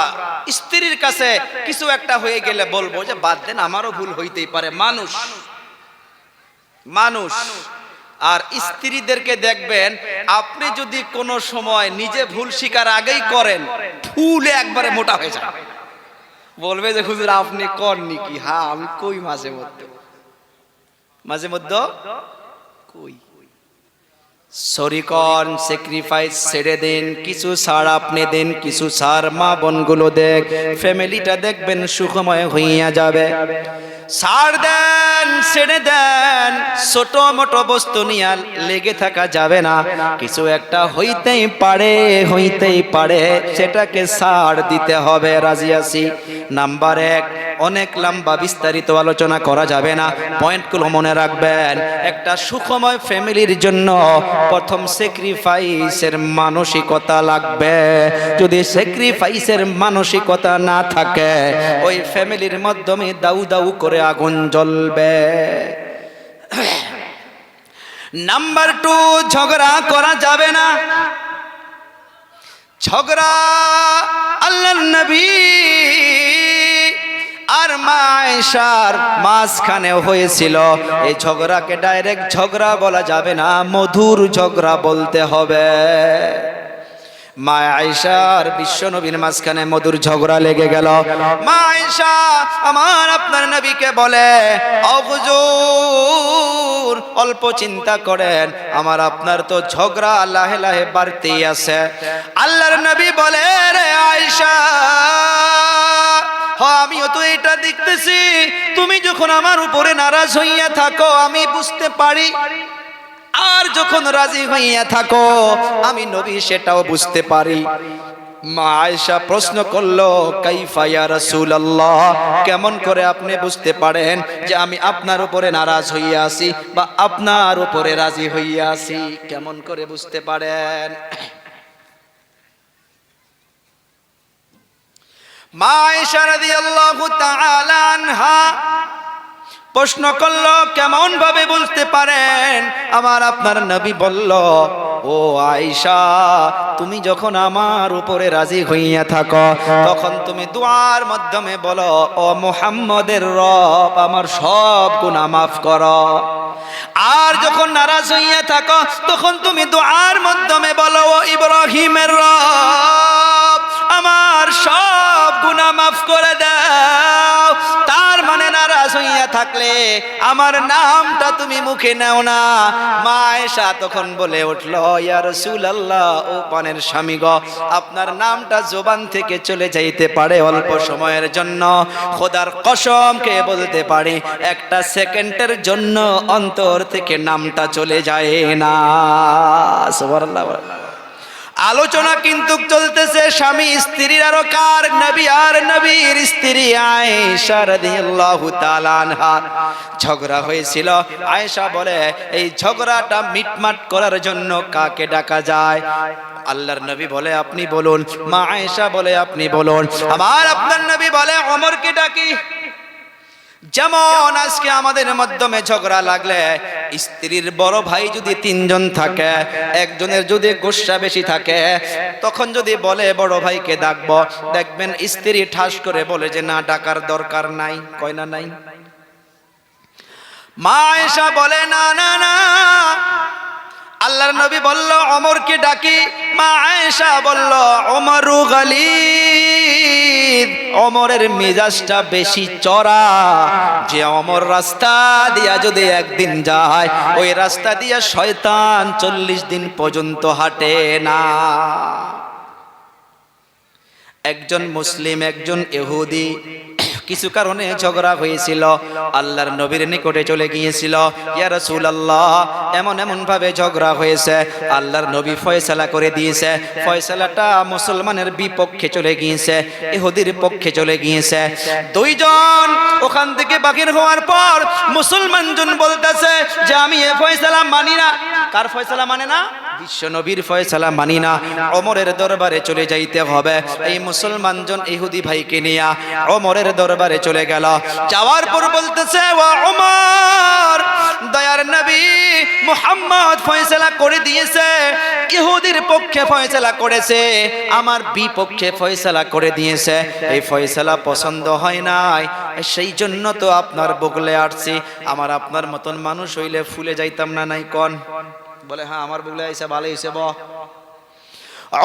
স্ত্রীর কাছে কিছু একটা হয়ে গেলে বলবো যে বাদ দেন, আমারও ভুল হইতেই পারে, মানুষ মানুষ। আর স্ত্রীদেরকে দেখবেন, আপনি যদি কোনো সময় নিজে ভুল স্বীকার আগেই করেন, ফুলে একবারে মোটা হয়ে যায়, বলবে যে হুজুর আপনি করনি কি? হ্যাঁ আমি কই, মাঝে মধ্যে মাঝে মধ্যে কই। সরি কন, স্যাক্রিফাইস ছেড়ে দিন, কিছু ছাড় আপনি দিন, কিছু ছাড় মা বোনগুলো দেখ, ফ্যামিলিটা দেখবেন সুখময় হইয়া যাবে। ছাড় দেন, ছেড়ে দেন, ছোট মোটো বস্তু নিয়ে লেগে থাকা যাবে না, কিছু একটা হইতেই পারে, হইতেই পারে, সেটাকে ছাড় দিতে হবে। রাজি আছি? নাম্বার 1, অনেক লম্বা বিস্তারিত আলোচনা করা যাবে না, পয়েন্টগুলো মনে রাখবেন। একটা সুখময় ফ্যামিলির জন্য প্রথম স্যাক্রিফাইসের মানসিকতা লাগবে। যদি স্যাক্রিফাইসের মানসিকতা না থাকে, ওই ফ্যামিলির মাধ্যমে দাউ দাউ করে আগুন জ্বলবে। নাম্বার 2, ঝগড়া করা যাবে না। ঝগড়া আল্লাহর নবী আর মা আয়েশার মাঝখানে হয়েছিল। এই ঝগড়াকে ডাইরেক্ট ঝগড়া বলা যাবে না, মধুর ঝগড়া বলতে হবে। মা আয়েশার বিশ্ব নবীর মাঝখানে মধুর ঝগড়া লেগে গেল। মা আয়েশা আমার আপনার নবীকে বলে, ও হুজুর অল্প চিন্তা করেন, আমার আপনার তো ঝগড়া লাহে লাহে বাড়তেই আছে। আল্লাহর নবী বলে, রে আয়েশা, আমিও তো এটা দেখতেছি, তুমি যখন আমার উপরে নারাজ হইয়া থাকো আমি বুঝতে পারি, আর যখন রাজি হইয়া থাকো আমি নবী সেটাও বুঝতে পারি। মা আয়েশা প্রশ্ন করলো, কাইফা ইয়া রাসূলুল্লাহ, কেমন করে আপনি বুঝতে পারেন যে আমি আপনার উপরে নারাজ হইয়া আছি বা আপনার উপরে রাজি হইয়া আছি? কেমন করে বুঝতে পারেন? মা আয়েশা রাদিয়াল্লাহু তাআলা আনহা প্রশ্ন করলো, কেমন ভাবে বুঝতে পারেন? আমার আপনার নবী বলল, ও ও আয়েশা, তুমি যখন আমার উপরে রাজি হইয়া থাকো তখন তুমি দুআর মাধ্যমে বলো, ও মুহাম্মদের রব আমার সব গুনাহ মাফ করো। আর যখন নারাজ হইয়া থাকো তখন তুমি দুআর মাধ্যমে বলো, ও ইব্রাহিমের রব আমার সব গুনাহ মাফ করে দাও। তার মানে নারাজ হইয়া থাকলে আমার নামটা তুমি মুখে নাও না। মা আয়েশা তখন বলে উঠলো, ইয়া রাসূলুল্লাহ, ও পানের স্বামী গো, আপনার নামটা জবান থেকে চলে যাইতে পারে অল্প সময়ের জন্য, খোদার কসম খেয়ে বলতে পারি একটা সেকেন্ডের জন্য অন্তর থেকে নামটা চলে যায় না। সুবহানাল্লাহ। আলোচনা কিন্তু চলতেছে স্বামী স্ত্রীর, আরো কার? নবী আর নবীর স্ত্রী আয়েশা রাদিয়াল্লাহু তাআলা আনহা। ঝগড়া হয়েছিল। আয়েশা বলে, এই ঝগড়াটা মিটমাট করার জন্য কাকে ডাকা যায়? আল্লাহর নবী বলে, আপনি বলুন। মা আয়েশা বলে, আপনি বলুন। আমার আপনার নবী বলে, ওমরকে ডাকি। যেমন আজকে আমাদের মাধ্যমে ঝগড়া লাগলে স্ত্রীর বড় ভাই যদি 3 জন থাকে, একজনের যদি গোসা বেশি থাকে, তখন যদি বলে বড় ভাইকে ডাকবো, দেখবেন স্ত্রী ঠাস করে বলে যে না, ডাকার দরকার নাই। কয় না নাই? মা আয়েশা বলে, না না না, আল্লাহর নবী বলল ওমরকে ডাকি। মা আয়েশা বলল, ওমরু গালিদ, ওমরের মেজাজটা বেশি চড়া। যে ওমর রাস্তা দিয়া যদি একদিন যায়, ওই রাস্তা দিয়া শয়তান 40 দিন পর্যন্ত হাঁটে না। একজন মুসলিম একজন ইহুদি কিছু কারণে ঝগড়া হয়েছিল, আল্লাহর নবীর নিকটে চলে গিয়েছিল, ইয়া রাসূলুল্লাহ এমন এমন ভাবে ঝগড়া হয়েছে। আল্লাহর নবী ফয়সালা করে দিয়েছে। ফয়সালাটা মুসলমানের বিপক্ষে চলে গিয়েছে, ইহুদির পক্ষে চলে গিয়েছে। 2 জন ওখান থেকে বাহির হওয়ার পর মুসলমানজন বলতেছে যে আমি এই ফয়সালা মানি না। কার ফয়সালা মানে না? বিশ্ব নবীর ফয়সালা মানি না, ওমরের দরবারে চলে যাইতে হবে। এই মুসলমানজন ইহুদি ভাইকে নিয়ে ওমরের দরবারে চলে গেল। যাওয়ার পর বলতেছে, ও ওমর, দয়ার নবী মুহাম্মদ ফয়সালা করে দিয়েছে, ইহুদির পক্ষে ফয়সালা করেছে, আমার বিপক্ষে ফয়সালা করে দিয়েছে। এই ফয়সালা পছন্দ হয় নাই, সেই জন্য তো আপনার বগলে আসছি। আমার আপনার মতন মানুষ হইলে ফুলে যাইতাম না। নাই কোন? বলে, হ্যাঁ আমার বগলে আইসা ভালো হইছে।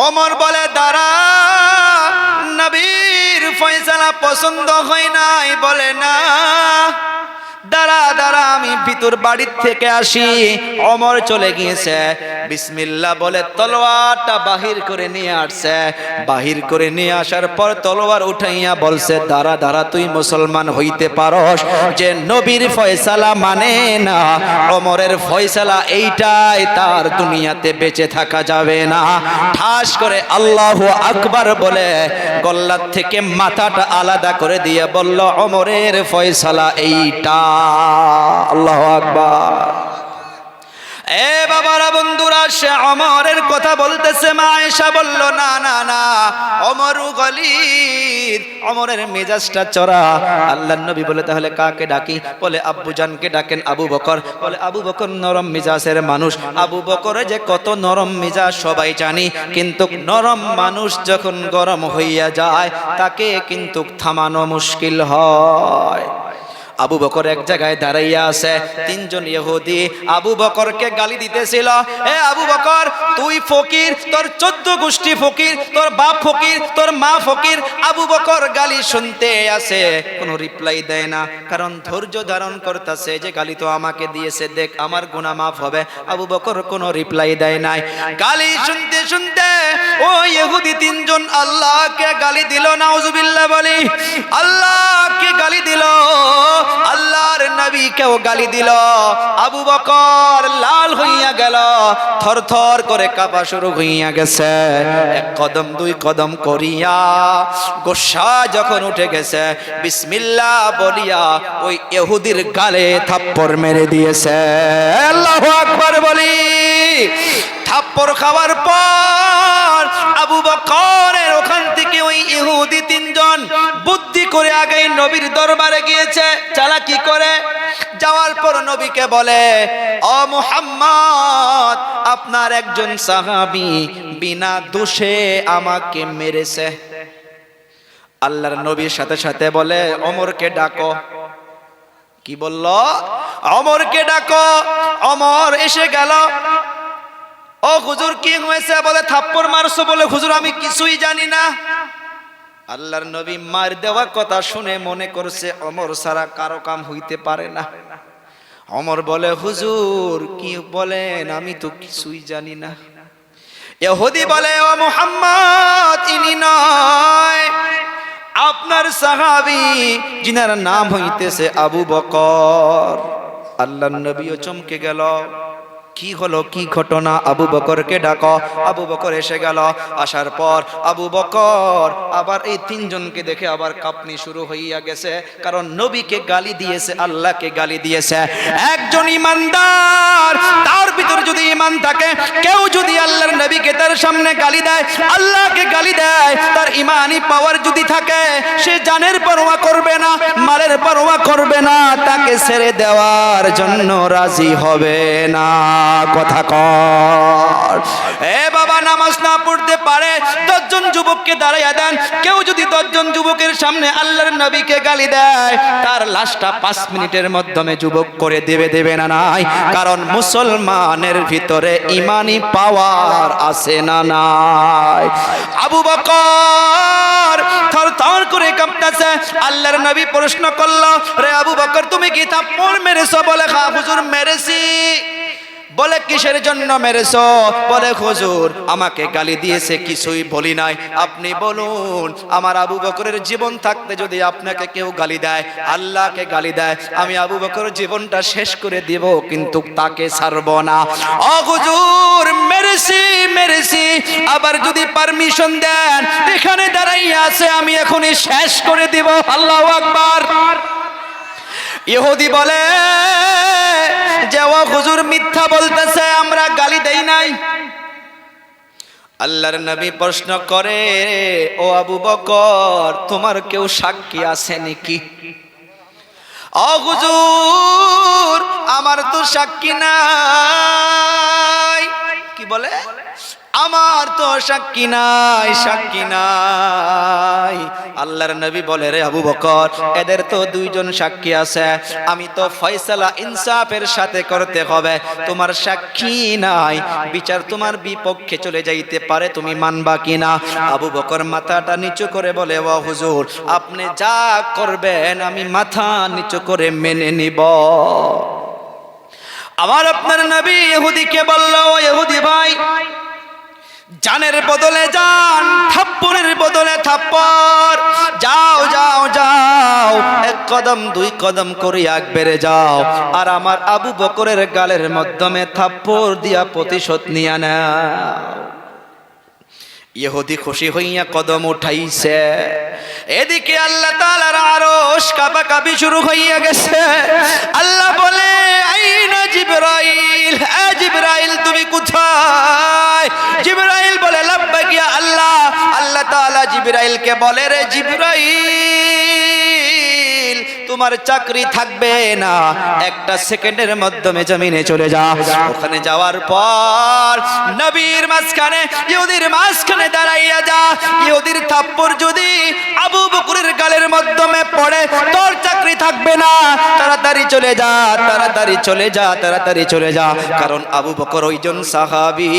ওমর বলে, দাঁড়া, নবীর ফয়সালা পছন্দ হয় নাই? বলে, না, দাঁড়া দাঁড়া, আমি ভিতর বাড়ির থেকে আসি। ওমর চলে গিয়েছে, বিসমিল্লাহ বলে তলোয়ারটা বাহির করে নিয়ে আসছে। বাহির করে নিয়ে আসার পর তলোয়ার উঠাইয়া বলছে, দাঁড়া দাঁড়া, তুই মুসলমান হইতে পারস যে নবীর ফয়সালা মানে না, ওমরের ফয়সালা এইটাই, তার দুনিয়াতে বেঁচে থাকা যাবে না। ঠাস করে আল্লাহু আকবার বলে গল্লার থেকে মাথাটা আলাদা করে দিয়ে বলল, ওমরের ফয়সালা এইটা। আল্লাহু আকবার। এ বাবারা, বন্ধুরা, সে ওমরের কথা বলতেছে। মা আয়েশা বলল, না না না, ওমরু গালিদ, ওমরের মেজাজটা চড়া। আল্লাহর নবী বলে, তাহলে কাকে ডাকি? বলে, আব্বু জানকে ডাকেন, আবু বকর। বলে, আবু বকর নরম মেজাজের মানুষ। আবু বকর যে কত নরম মেজাজ সবাই জানি, কিন্তু নরম মানুষ যখন গরম হইয়া যায় তাকে কিন্তু থামানো মুশকিল হয়। আবু বকর এক জায়গায় দাঁড়াইয়া আছে। 3 জন ইহুদি আবু বকরকে গালি দিতেছিল। এ আবু বকর, তুই ফকির, তোর 14 গোষ্ঠী ফকির, তোর বাপ ফকির, তোর মা ফকির। আবু বকর গালি শুনতে আছে, কোনো রিপ্লাই দেয় না, কারণ ধৈর্য ধারণ করতেছে যে গালি তো আমাকে দিয়েছে, দেখ আমার গুনাহ মাফ হবে। আবু বকর কোনো রিপ্লাই দেয় নাই। গালি শুনতে শুনতে ওই ইহুদি 3 জন আল্লাহকে গালি দিল। নাউজুবিল্লাহ বলি, আল্লাহকে গালি দিল, আল্লাহর নবীকেও গালি দিল। আবু বকর লাল হইয়া গেল, থরথর করে কাঁপা শুরু হইয়া গেছে। 1 কদম 2 কদম করিয়া গোসা যখন উঠে গেছে, বিসমিল্লাহ বলিয়া ওই ইহুদির গালে থাপ্পড় মেরে দিয়েছে। আল্লাহু আকবার বলি। থাপ্পড় খাওয়ার পর আবু বকরের ওখান থেকে ওই ইহুদি 3 জন বুদ্ধি করে আগায় নবীর দরবারে গিয়েছে চালাকি করে। যাওয়ার পর নবীকে বলে, ও মুহাম্মদ, আপনার একজন সাহাবী বিনা দোষে আমাকে মেরেছে। আল্লাহর নবীর সাথে সাথে বলে, ওমরকে ডাকো। কি বলল? ওমরকে ডাকো। ওমর এসে গেল। ও হুজুর কি হয়েছে? বলে, থাপ্পড় মারছো। বলে, হুজুর আমি কিছুই জানি না। আল্লাহর নবী মার দেওয়া কথা শুনে মনে করছে ওমর ছাড়া কারো কাম হইতে পারে না। ওমর বলে, হুজুর কি বলেন? আমি তো কিছুই জানি না। ইহুদি বলে, ও মুহাম্মদ, ইনি নয়, আপনার সাহাবী যিনার নাম হইতেছে আবু বকর। আল্লাহর নবীও চমকে গেল। কি হলো, কি ঘটনা? আবু বকরকে ডাকো। আবু বকর এসে গেল। আসার পর আবু বকর আবার এই তিনজনকে দেখে আবার কাঁপনি শুরু হইয়া গেছে, কারণ নবীকে গালি দিয়েছে, আল্লাহকে গালি দিয়েছে। একজন ইমানদার, তার ভিতরে যদি ঈমান থাকে, কেউ যদি আল্লাহর নবীকে তার সামনে গালি দেয়, আল্লাহকে গালি দেয়, তার ঈমানি পাওয়ার যদি থাকে, সে জানের পরোয়া করবে না, মালের পরোয়া করবে না, তাকে ছেড়ে দেওয়ার জন্য রাজি হবে না। কথা কর। এ বাবা, নামাজ না পড়তে পারে 10 জন যুবককে দাঁড়াইয়া দেন। কেউ যদি 10 জন যুবকের সামনে আল্লাহর নবীকে গালি দেয়, তার লাশটা 5 মিনিটের মাধ্যমে যুবক করে দেবে না নাই? কারণ মুসলমানের ভিতরে ঈমানি পাওয়ার আছে না নাই? আবু বকর থরথর করে কাঁপতেছে। আল্লাহর নবী প্রশ্ন করল, রে আবু বকর, তুমি কি থাপ্পড় মেরেছো? বলে, হ্যাঁ হুজুর মেরেছি। বলে, কিসের জন্য মেরেছো? বলে, হুজুর আমাকে গালি দিয়েছে, কিছুই বলি নাই। আপনি বলুন, আমার আবু বকরের জীবন থাকতে যদি আপনাকে কেউ গালি দেয়, আল্লাহকে গালি দেয়, আমি আবু বকরের জীবনটা শেষ করে দিব, কিন্তু তাকে ছাড়ব না। ও হুজুর, মেরেছি। আবার যদি পারমিশন দেন, এখানে দাঁড়াইয়া আছে, আমি এখনই শেষ করে দিব। আল্লাহু আকবার। ইহুদি বলে যে, ও হুজুর মিথ্যা বলতেছে, আমরা গালি দেই নাই। আল্লাহর নবী প্রশ্ন করে, ও আবু বকর, তোমার কেউ সাক্ষী আছে নাকি? ও হুজুর, আমার তো সাক্ষী নাই। কি বলে? আমার তো সাক্ষী নাই। আল্লাহর নবী বলে, রে আবু বকর, এদের তো 2 জন সাক্ষী আছে, আমি তো ফয়সালা ইনসাফের সাথে করতে হবে। তোমার সাক্ষী নাই, বিচার তোমার বিপক্ষে চলে যাইতে পারে, তুমি মানবা কিনা? আবু বকর মাথাটা নিচু করে বলে, ও হুজুর, আপনি যা করবেন আমি মাথা নিচু করে মেনে নিব। আমার আপনার নবী ইহুদিকে বলল, ও ইহুদি ভাই, জানের বদলে জান, থাপ্পড়ের বদলে থাপ্পড়। যাও 1 কদম 2 কদম করে আগ বেড়ে যাও, আর আমার আবু বকরের গালের মাধ্যমে থাপ্পড় দিয়া প্রতিশোধ নিয়ে নাও। ইহুদি খুশি হইয়া কদম উঠাইছে। এদিকে আল্লাহ তাআলার আরশ কাঁপাকাঁপি শুরু হইয়া গেছে। আল্লাহ বলে, আইনা জিবরাইল, এ জিবরাইল তুমি কোথায়? জিবরাইল বলে, লাব্বাইক ইয়া আল্লাহ। আল্লাহ তাআলা জিবরাইলকে বলে, রে জিবরাইল, তোমার চাকরি থাকবে না, 1 সেকেন্ডের মাধ্যমে জমিনে চলে যা। ওখানে যাওয়ার পর নবীর মাঝখানে, ইহুদির মাঝখানে দাঁড়াইয়া যা। ইহুদির থাপ্পড় যদি আবু বকরের গালের মাধ্যমে পড়ে, তোর চাকরি থাকবে না। তাড়াতাড়ি চলে যা। কারণ আবু বকর ওইজন সাহাবী,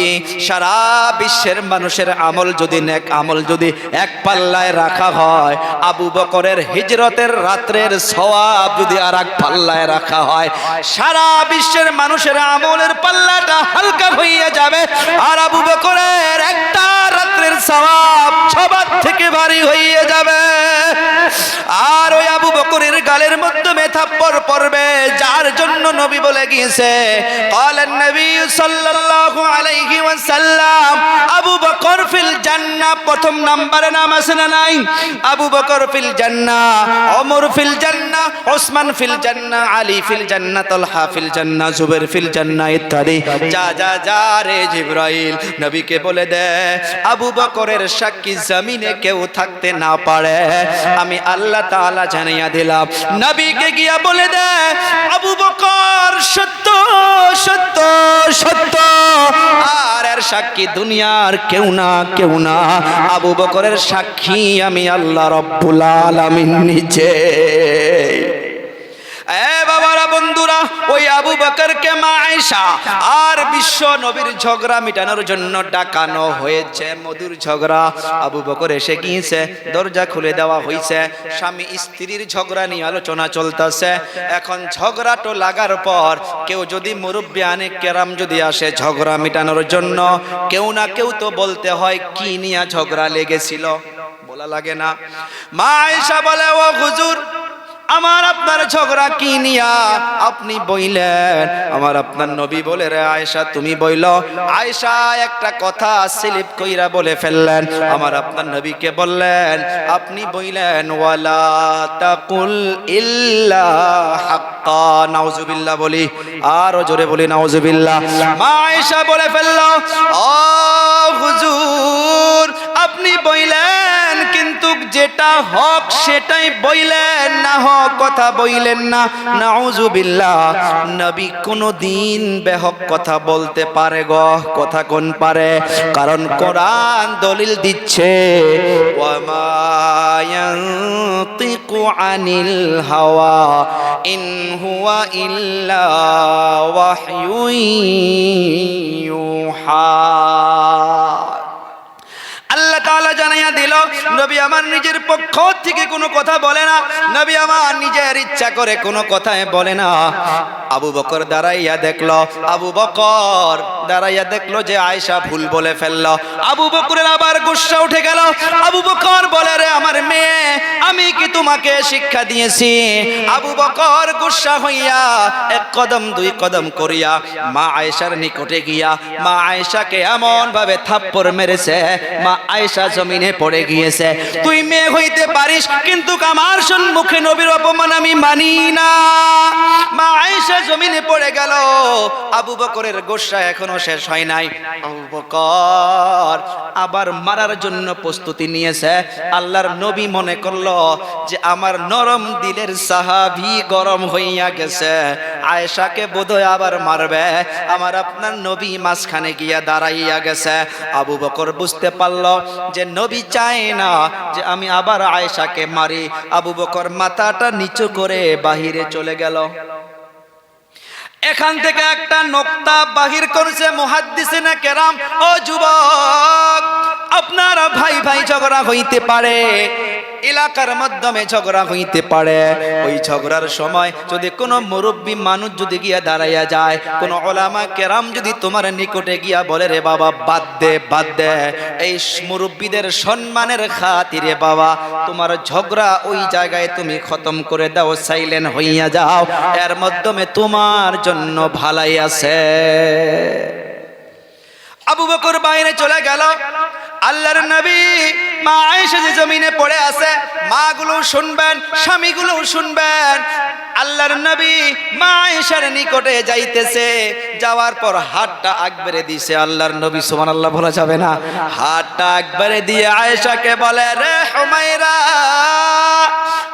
সারা বিশ্বের মানুষের আমল যদি, নেক আমল যদি এক পাল্লায় রাখা হয়, আবু বকরের হিজরতের রাত্রের সওয়াব যদি আর এক পাল্লায় রাখা হয়, সারা বিশ্বের মানুষের আমলের পাল্লাটা হালকা হইয়া যাবে, আর আবু বকরের একটা রাত্রের সওয়াব সবার থেকে ভারী হইয়া যাবে। আর ওই আবু বকরের গালের মাধ্যমে থাপ্পড় পড়বে, যার জন্য নবী বলে গিয়েছে ক্বালান নবী সাল্লাল্লাহু আলাইহি ওয়াসাল্লাম আবু বকর ফিল জান্নাহ, প্রথম নম্বরে নাম আছে না নাই? আবু বকর ফিল জান্নাহ, ওমর ফিল জান্নাহ, ওসমান ফিল জান্নাহ, আলী ফিল জান্নাহ, তালহা ফিল জান্নাহ, জুবাইর ফিল জান্নাহ ইত্যাদি। যা যা যা রে জিবরাইল, নবীকে বলে দে আবু বকরের সাক্ষী জমিনে কেউ থাকতে না পারে, আমি আল্লাহ তাআলা জানিয়ে দিলাম। নবীকে গিয়া বলে দে আবু বকর সত্য সত্য সত্য, আর এর সাক্ষী দুনিয়ার কেউ না কেউ না, আবু বকরের সাক্ষী আমি আল্লাহ রাব্বুল আলামিন নিজে। এ বাবারা বন্ধুরা, ওই আবু বকরকে মা আয়েশা আর বিশ্ব নবীর ঝগড়া মিটানোর জন্য ডাকানো হয়েছে, মধুর ঝগড়া। আবু বকর এসে গিয়েছে, দরজা খুলে দেওয়া হয়েছে, স্বামী স্ত্রীর ঝগড়া নিয়ে আলোচনা চলতেছে। এখন ঝগড়াটো লাগার পর কেউ যদি মুরব্বি আনে কেরাম যদি আসে ঝগড়া মিটানোর জন্য, কেউ না কেউ তো বলতে হয় কি নিয়ে ঝগড়া লেগেছিল, বলা লাগে না? মা আয়েশা বলে ও হুজুর, আমার আপনার ঝগড়া কি নিয়া আপনি বইলেন? আমার আপনার নবী বলে রে আয়েশা তুমি বইল। আয়েশা একটা কথা স্লিপ কইরা বলে ফেললেন, আমার আপনার নবীকে বললেন আপনি বইলেন ওয়ালা তাকুল ইল্লা হাক্কা, নাউজুবিল্লাহ বলি, আরো জোরে বলি নাউজুবিল্লাহ। মা আয়েশা বলে ফেলল ও হুজুর আপনি বইলেন, কিন্তু যেটা হক সেটাই বইলেন, না হক কথা বইলেন না। নাউজুবিল্লাহ, নবী কোনদিন বেহক কথা বলতে পারে গো? কথা কোন পারে? কারণ কোরআন দলিল দিচ্ছে ওয়া মা ইয়ানতিকু আনিল হাওয়া ইন হুয়া ইল্লা ওয়াহয়ুন ইউহা। আল্লাহ তাআলা জানাইয়া দিল নবী আমার নিজের পক্ষ থেকে কোনো কথা বলে না, নবী আমার নিজের ইচ্ছা করে কোনো কথাই বলে না। আবু বকর দাঁড়াইয়া দেখলো, আবু বকর দাঁড়াইয়া দেখলো যে আয়েশা ভুল বলে ফেললো। আবু বকরের আবার গুসা উঠে গেল। আবু বকর বলে রে আমার মেয়ে, আমি কি তোমাকে শিক্ষা দিয়েছি? আবু বকর গুসা হইয়া এক কদম দুই কদম করিয়া মা আয়েশার নিকটে গিয়া মা আয়েশাকে এমন ভাবে থাপ্পড় মেরেছে, মা আয়েশা জমিনে পড়ে গিয়েছে। তুই মেয়ে হইতে পারিস, কিন্তু আমার সম্মুখে নবীর অপমান আমি মানি না। মা আয়েশা জমিনে পড়ে গেল। আবু বকরের গোসা এখনো শেষ হয় নাই। আবু বকর আবার মারার জন্য প্রস্তুতি নিয়েছে। আল্লাহর নবী মনে করলো যে আমার নরম দিলের সাহাবী গরম হইয়া গেছে, আয়েশাকে বোধহয় আবার মারবে। আমার আপনার নবী মাঝখানে গিয়া দাঁড়াইয়া গেছে। আবু বকর বুঝতে পারলো যে নবী চায় না যে আমি আবার আয়েশাকে মারি। আবু বকর মাথাটা নিচু করে বাহিরে চলে গেল। এখান থেকে একটা নোক্তা বাহির করেছে মুহাদ্দিসিনে কেরাম, ও যুবক আপনারা ভাই ভাই ঝগড়া হইতে পারে, এলাকার মাধ্যমে ঝগড়া হইতে পারে। ওই ঝগড়ার সময় যদি কোনো মুরব্বী মানুষ যদি গিয়া দাঁড়াইয়া যায়, কোনো ওলামা কেরাম যদি তোমার নিকটে গিয়া বলে রে বাবা বাদ দে বাদ দে, এই মুরব্বীদের সম্মানের খাতিরে বাবা তোমার ঝগড়া ওই জায়গায় তুমি খতম করে দাও, সাইলেন্ট হইয়া যাও, এর মাধ্যমে তোমার জন্য ভালাই আছে। আবু বকর বাইরে চলে গেল। আল্লাহর নবী মা আয়েশা যে জমিনে পড়ে আছে, মাগুলো শুনবেন, স্বামীগুলো শুনবেন। আল্লাহর নবী মা আয়েশার নিকটে যাইতেছে, যাওয়ার পর হাতটা আকবারে দিয়েছে। আল্লাহর নবী সুবহানাল্লাহ বলা যাবে না, হাতটা আকবারে দিয়ে আয়েশাকে বলে রে হুমায়রা।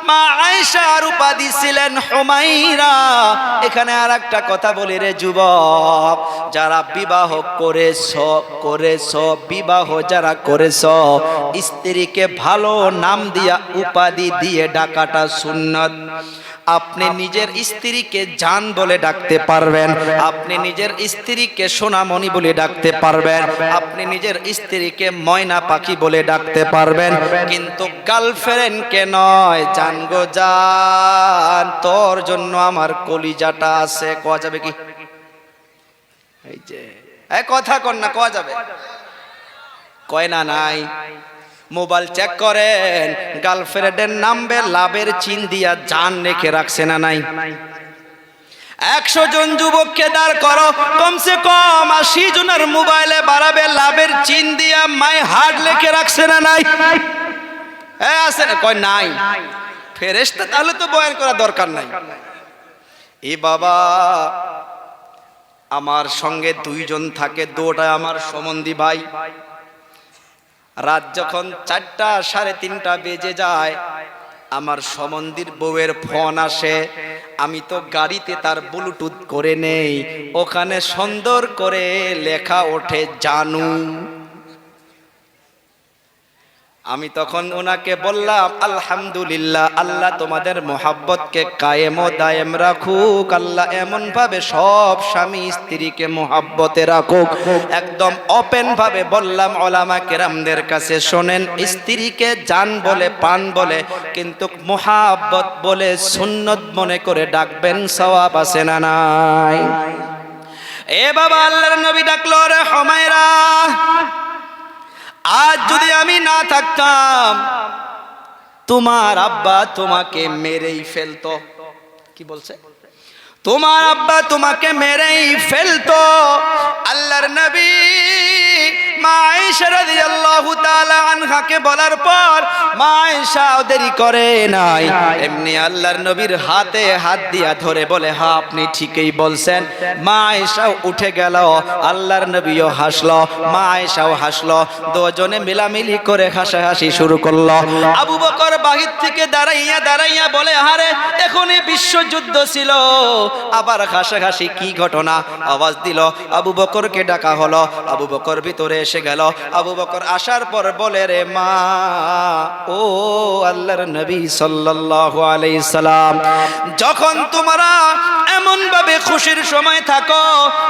মা আয়েশার উপাধি ছিলেন হুমায়রা। এখানে আর একটা কথা বলি রে যুবক, যারা বিবাহ করেছ বিবাহ যারা করেছ, স্ত্রীকে ভালো নাম দিয়া উপাধি দিয়ে ডাকাটা সুন্নাত। আপনি নিজের স্ত্রীকে জান বলে ডাকতে পারবেন, আপনি নিজের স্ত্রীকে সোনামণি বলে ডাকতে পারবেন, আপনি নিজের স্ত্রীকে ময়না পাখি বলে ডাকতে পারবেন, কিন্তু গার্লফ্রেন্ডকে নয়। জান গো জান, তোর জন্য আমার কলিজাটা আছে, কোয়া যাবে কি? এই যে কথা কন না, কোয়া যাবে? কয় না নাই। মোবাইল চেক করেন, গার্লফ্রেন্ডের নামবে লাভের চিহ্ন দিয়া জান রেখে রাখছে না নাই? 100 জন যুবককে দাঁড় করো, কমসে কম 80 জনের মোবাইলে বাড়াবে লাভের চিহ্ন দিয়া মাই হার্ট লিখে রাখছে না নাই? আছে না? কয় নাই। ফেরেশতা তাহলে তো বয়ান করা দরকার নাই। এ বাবা, আমার সঙ্গে 2 জন থাকে, 2টা আমার সম্বন্ধী ভাই। রাত যখন 4টা 3:30 বেজে যায়, আমার সম্বন্ধীর বউয়ের ফোন আসে। আমি তো গাড়িতে তার ব্লুটুথ করে নেই, ওখানে সুন্দর করে লেখা ওঠে জানু। আমি তখন ওনাকে বললাম, আলহামদুলিল্লাহ, আল্লাহ তোমাদের মোহাব্বতকে কায়েম ও দায়েম রাখুক। আল্লাহ এমন ভাবে সব স্বামী স্ত্রীকে মোহাব্বতে রাখুক। একদম ওপেন ভাবে বললাম ওলামা কেরামদের কাছে, শোনেন, স্ত্রীকে জান বলে, প্রাণ বলে, কিন্তু মোহাব্বত বলে সুন্নত মনে করে ডাকবেন, সওয়াব আছে না নাই? এ বাবা, আল্লাহর নবী ডাকলো, রে হুমায়রা, আজ যদি আমি না থাকতাম তোমার আব্বা তোমাকে মেরেই ফেলতো। কি বলছে? তোমার আব্বা তোমাকে মেরেই ফেলতো। আল্লাহর নবী মা আয়েশা রাদিয়াল্লাহু তাআলা আনহাকে বলার পর মা আয়েশা দেরি করে নাই, এমনি আল্লাহর নবীর হাতে হাত দিয়া ধরে বলে, হ্যাঁ আপনি ঠিকই বলছেন। মা আয়েশাও উঠে গেল, আল্লাহর নবীও হাসলো, মা আয়েশাও হাসলো, দুজনে মিলামিলি করে হাসাহাসি শুরু করলো। আবু বকর বাহির থেকে দাঁড়াইয়া বলে, আরে এখনই বিশ্বযুদ্ধ ছিল, আবার হাসাহাসি কি ঘটনা? আওয়াজ দিল, আবু বকরকে ডাকা হলো। আবু বকর ভিতরে এসে গেল। আবু বকর আসার পর বলে, রে মা, ও আল্লাহর নবী সাল্লাল্লাহু আলাইহি সাল্লাম, যখন তোমরা এমন ভাবে খুশির সময় থাকো,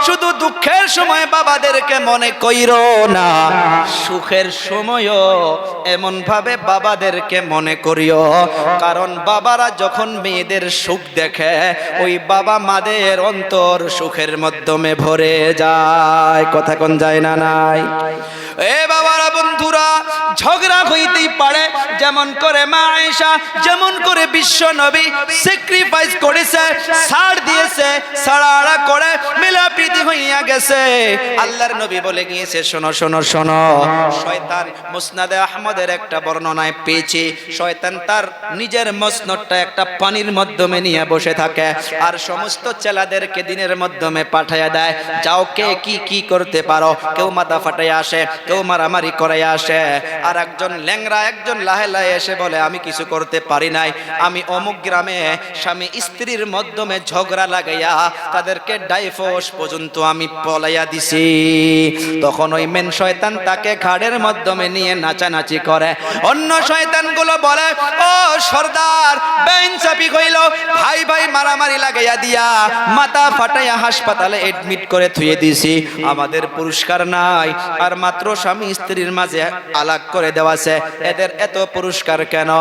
শুধু দুঃখের সময় বাবাদেরকে মনে কইরো না, সুখের সময়ও এমন ভাবে বাবাদেরকে মনে করিও। কারণ বাবারা যখন মেয়েদের সুখ দেখে, ওই বাবা মাদের অন্তর সুখের মাধ্যমে ভরে যায়। কথা কোন যায় না নাই? এ বাবারা, বন্ধুরা, ঝগড়া হইতেই পারে। যেমন করে মা আয়েশা, যেমন করে বিশ্ব নবী স্যাক্রিফাইস করেছে, ছাড় দিয়েছে, ছাড়াড়া করে মিলাপ্রীতি হইয়া গেছে। আল্লাহর নবী বলে গিয়েছে, শোনো শোনো শোনো, শয়তান, মুসনাদে আহমদের একটা বর্ণনায় পেয়েছি, শয়তান তার নিজের মসনদটা একটা পানির মাধ্যমে নিয়ে বসে থাকে, আর সমস্ত ছেলেদেরকে দিনের মাধ্যমে পাঠাইয়া দেয়, যাও কে কি কি করতে পারো। কেউ মাথা ফাটাইয়া আসে, কেউ মারামারি করাইয়া আসে, আর একজন ল্যাংরা, একজন লাহে লাহে এসে বলে, আমি কিছু করতে পারি নাই, আমি অমুক গ্রামে স্বামী স্ত্রীর মাধ্যমে ঝগড়া লাগাইয়া তাদেরকে ডাইভোর্স পর্যন্ত আমি পলাইয়া দিছি। তখন ওই মেন শয়তান তাকে ঘাড়ের মাধ্যমে নিয়ে নাচানাচি করে। অন্য শয়তানগুলো বলে, ও সর্দার, বেইনসাফি হইল, ভাই ভাই মারামারি লাগাইয়া দিয়া মাথা ফাটাইয়া হাসপাতালে এডমিট করে থুয়ে দিছি, আমাদের পুরস্কার নাই, আর মাত্র স্বামী স্ত্রীর মাঝে আলাগ করে দেওয়া আছে, এদের এত পুরস্কার কেন?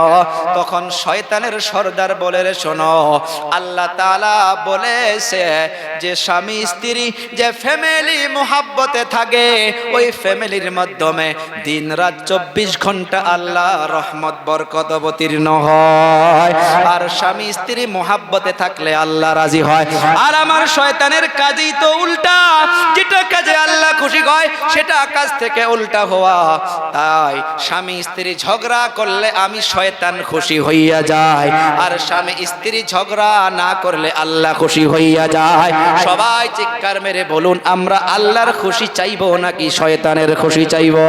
তখন শয়তানের সর্দার বলে, রে শোনো, আল্লাহ তাআলা বলেছে যে স্বামী স্ত্রী যে ফ্যামিলি মুহাব্বতে থাকে, ওই ফ্যামিলির মাধ্যমে দিন রাত 24 ঘন্টা আল্লাহ রহমত বরকত অবতীর্ণ হয়। আর স্বামী স্ত্রী মুহাব্বতে থাকলে আল্লাহ রাজি হয়। আর আমার শয়তানের কাজই তো উল্টা, যেটা কাজে আল্লাহ খুশি হয় সেটা কাজ থেকে উল্টা হওয়া। তাই স্বামী স্ত্রী ঝগড়া করলে আমি শয়তান খুশি হইয়া যায়, আর স্বামী স্ত্রী ঝগড়া না করলে আল্লাহ খুশি হইয়া যায়। সবাই চিৎকার মেরে বলুন, আমরা আল্লাহর খুশি চাইবো নাকি শয়তানের খুশি চাইবো?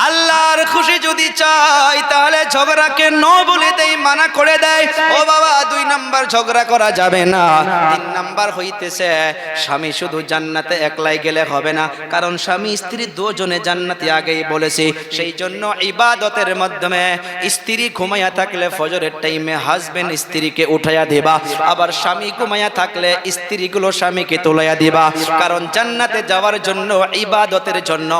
আল্লাহর খুশি যদি চাই তাহলে ঝগড়াকে নো বলে দেই, মানা করে দেয়। ও বাবা, 2 নাম্বার ঝগড়া করা যাবে না। 3 নাম্বার হইতেছে, স্বামী শুধু জান্নাতে একলাই গেলে হবে না, কারণ স্বামী স্ত্রী দুজনে জান্নাতে আগেই বলেছি। সেই জন্য ইবাদতের মাধ্যমে স্ত্রী ঘুমাইয়া থাকলে ফজরের টাইমে হাজবেন্ড স্ত্রীকে উঠাইয়া দিবা, আবার স্বামী ঘুমাইয়া থাকলে স্ত্রীগুলো স্বামীকে তোলাইয়া দিবা। কারণ জান্নাতে যাওয়ার জন্য, ইবাদতের জন্য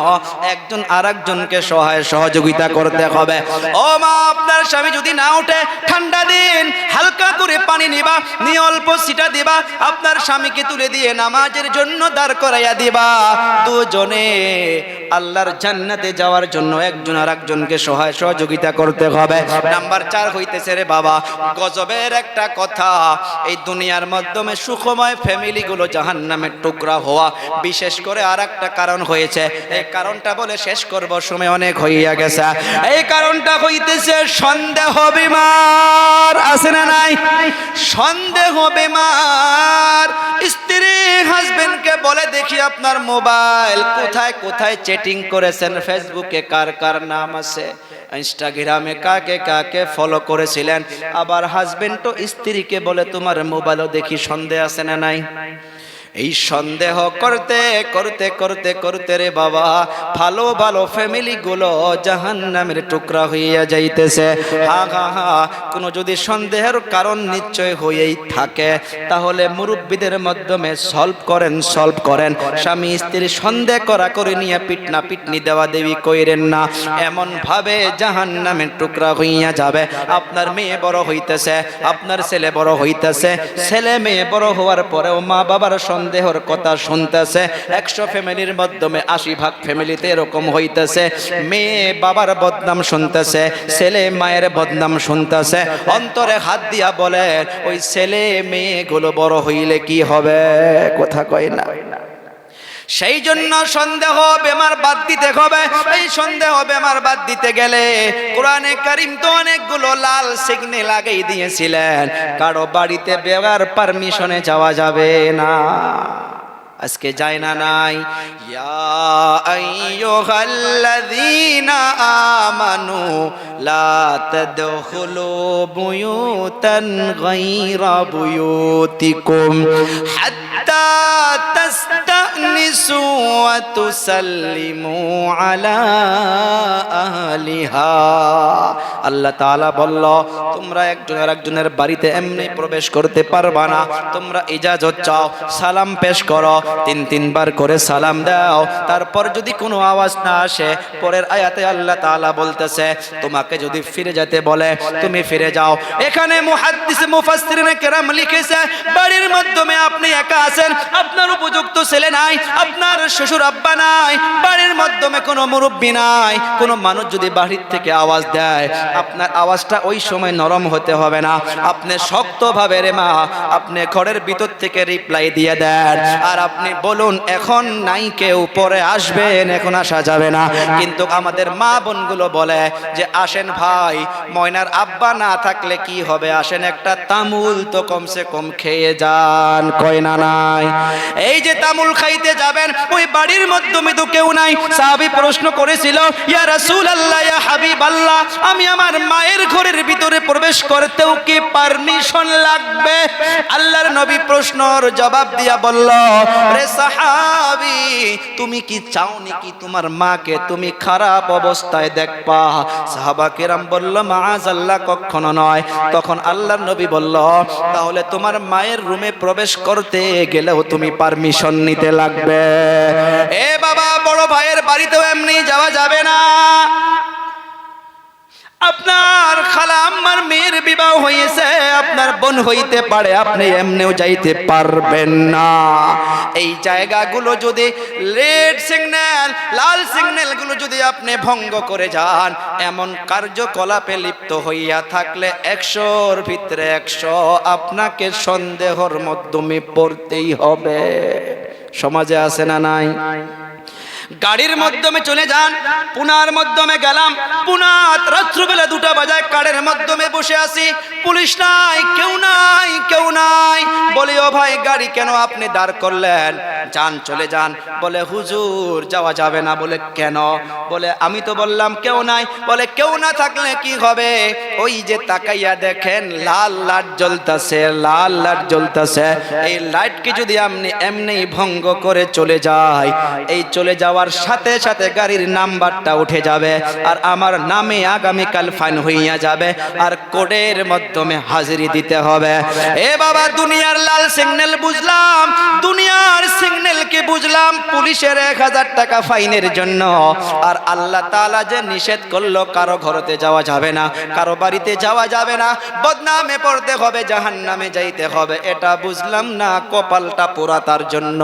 একজন আরেকজনকে সহায় সহযোগিতা করতে হবে। ও মা, আপনার স্বামী যদি না ওঠে, ঠান্ডা দিন, হালকা করে পানি নিবা, নিয়ে অল্প সিটা দিবা, আপনার স্বামীকে তুলে দিয়ে নামাজের জন্য দাঁড় করাইয়া দিবা। দুজনে আল্লাহর জান্নাতে যাওয়ার জন্য একজন আর একজনকে সহায় সহযোগিতা করতে হবে। নাম্বার 4 হইতেছে রে বাবা গজবের একটা কথা, এই দুনিয়ার মাধ্যমে সুখময় ফ্যামিলিগুলো জাহান্নামের টুকরা হওয়া বিশেষ করে আর একটা কারণ হয়েছে। এই কারণটা বলে শেষ করব, সময় অনেক হইয়া গেছে। এই কারণটা হইতেছে সন্দেহ বিমার, আছে না নাই? সন্দেহ বিমার। স্ত্রী হাজবেন্ডকে বলে দেখি আপনার মোবাইল কোথায় কোথায় চ্যাটিং করেছেন, ফেসবুকে কার কার নাম আছে, ইনস্টাগ্রামে কাকে কাকে ফলো করেছিলেন। আবার হাজবেন্ড তো স্ত্রীকে বলে তোমার মোবাইলও দেখি, সন্দেহ আছে না নাই? এই সন্দেহ করতে করতে করতে করতে রে বাবা ভালো ভালো ফ্যামিলি গুলো জাহান্নামের টুকরা হইয়া যাইতেছে। হা হা হা, কোনো যদি সন্দেহের কারণ নিশ্চয় হয়েই থাকে তাহলে মুরব্বীদের মাধ্যমে সলভ করেন। স্বামী স্ত্রী সন্দেহ করা করে নিয়ে পিটনা পিটনি দেওয়া দেবী কইরেন না, এমন ভাবে জাহান্নামের টুকরা হইয়া যাবে। আপনার মেয়ে বড় হইতেছে, আপনার ছেলে বড় হইতেছে, ছেলে মেয়ে বড় হওয়ার পরেও মা বাবার সন্দেহের কথা শুনতেছে। 100 ফ্যামিলির মাধ্যমে 80 ভাগ ফ্যামিলিতে এরকম হইতেছে, মেয়ে বাবার বদনাম শুনতেছে, ছেলে মায়ের বদনাম শুনতেছে। অন্তরে হাত দিয়া বলে ওই ছেলে মেয়েগুলো বড় হইলে কি হবে, কথা কয় না। সেই জন্য সন্দেহ বেমার বাদ দিতে হবে। এই সন্দেহ বেমার বাদ দিতে গেলে কোরআনে কারীম তো অনেকগুলো লাল সিগন্যাল আগেই দিয়েছিলেন। কারো বাড়িতে বেগার পারমিশনে যাওয়া যাবে না। আজকে যায় না নাই? ইয়া আইয়ুহাল্লাযীনা আমানু লা তাদখুলু বুয়ুতান গায়রা বুয়ুতিকুম হাত্তা তাস্তানিসু ওয়া তুসাল্লিমু আলা আহলিহা। আল্লাহ তাআলা বলল তোমরা একজন আরেকজনের বাড়িতে এমনি প্রবেশ করতে পারবা না, তোমরা ইজাজত চাও, সালাম পেশ করো, 3 বার করে সালাম দাও। তারপর যদি কোনো আওয়াজ না আসে, পরের আয়াতে আল্লাহ তাআলা বলতেছে তোমাকে যদি ফিরে যেতে বলে তুমি ফিরে যাও। এখানে মুহাদ্দিস মুফাসসিরিনে কেরাম লিখেছে বাড়ির মাধ্যমে আপনি একা আছেন, আপনার উপযুক্ত ছেলে নাই, আপনার শ্বশুর আব্বা নাই, বাড়ির মাধ্যমে কোনো মুরব্বি নাই, কোনো মানুষ যদি বাড়ির থেকে আওয়াজ দেয় আপনার আওয়াজটা ওই সময় নরম হতে হবে না, আপনি শক্তভাবে রে মা আপনি ঘরের ভিতর থেকে রিপ্লাই দিয়ে দেন। আর আপনি বলুন এখন নাই কেউ, পরে আসবেন, এখন আসা যাবে না। কিন্তু আমাদের মা বোনগুলো বলে যে আসেন ভাই, ময়নার আব্বা না থাকলে কি হবে, আসেন একটা তামুল তো কমসে কম খেয়ে যান, কয় না নাই? এই যে তামুল খাইতে যাবেন ওই বাড়ির মাধ্যমে তো কেউ নাই। সাহাবী প্রশ্ন করেছিল ইয়া রাসূলুল্লাহ ইয়া হাবিবাল্লাহ, আমি আমার মায়ের ঘরের ভিতরে প্রবেশ করতেও কি পারমিশন লাগবে? আল্লাহর নবী প্রশ্নের জবাব দিয়া বলল রে সাহাবী, তুমি কি চাও নাকি তোমার মাকে তুমি খারাপ অবস্থায় দেখবা? সাহাবা কেরাম বলল মাআযাল্লাহ, কখনো নয়। তখন আল্লাহর নবী বলল তাহলে তোমার মায়ের রুমে প্রবেশ করতে গেলেও তুমি পারমিশন নিতে লাগবে। এ বাবা, বড় ভাইয়ের বাড়িতেও এমনি যাওয়া যাবে না। আপনার খালা আম্মার মেয়ের বিবাহ হয়েছে, আপনার বোন হইতে পারে, আপনি এমনিও যাইতে পারবেন না। এই জায়গাগুলো যদি রেড সিগন্যাল, লাল সিগন্যাল গুলো যদি আপনি ভঙ্গ করে যান, এমন কার্যকলাপে লিপ্ত হইয়া থাকলে 100-র ভিতরে 100 আপনাকে সন্দেহের মাধ্যমে পড়তেই হবে। সমাজে আছে না নাই? গাড়ির মাধ্যমে চলে যান, পুনার মাধ্যমে গেলাম, পুনাত রাত্রিবেলা 2টা বাজায় কারের মাধ্যমে বসে আছি, পুলিশ নাই, কেউ নাই, কেউ নাই। বলি ও ভাই গাড়ি কেন আপনি দাঁড় করলেন? যান, চলে যান। বলে হুজুর যাওয়া যাবে না। বলে কেন? বলে আমি তো বললাম কেউ নাই। বলে কেউ না থাকলে কি হবে? ওই যে তাকাইয়া দেখেন লাল লাইট জ্বলতেছে, লাল লাইট জ্বলতেছে, এই লাইটকে যদি আপনি এমনি ভঙ্গ করে চলে যায়, এই চলে যাওয়ার সাথে সাথে গাড়ির নাম্বারটা উঠে যাবে আর আমার নামে আগামীকাল ফাইন হইয়া যাবে আর কোর্টের মাধ্যমে হাজিরি দিতে হবে। এ বাবা, দুনিয়ার লাল সিগন্যাল বুঝলাম, দুনিয়ার সিগন্যালকে বুঝলাম পুলিশের 1000 টাকা ফাইনের জন্য। আর আল্লাহ তাআলা যে নিষেধ করলো কারো ঘরেতে যাওয়া যাবে না, কারো বাড়িতে যাওয়া যাবে না, বদনামে পড়তে হবে, জাহান্নামে যাইতে হবে, এটা বুঝলাম না। কপালটা পোড়া তার জন্য।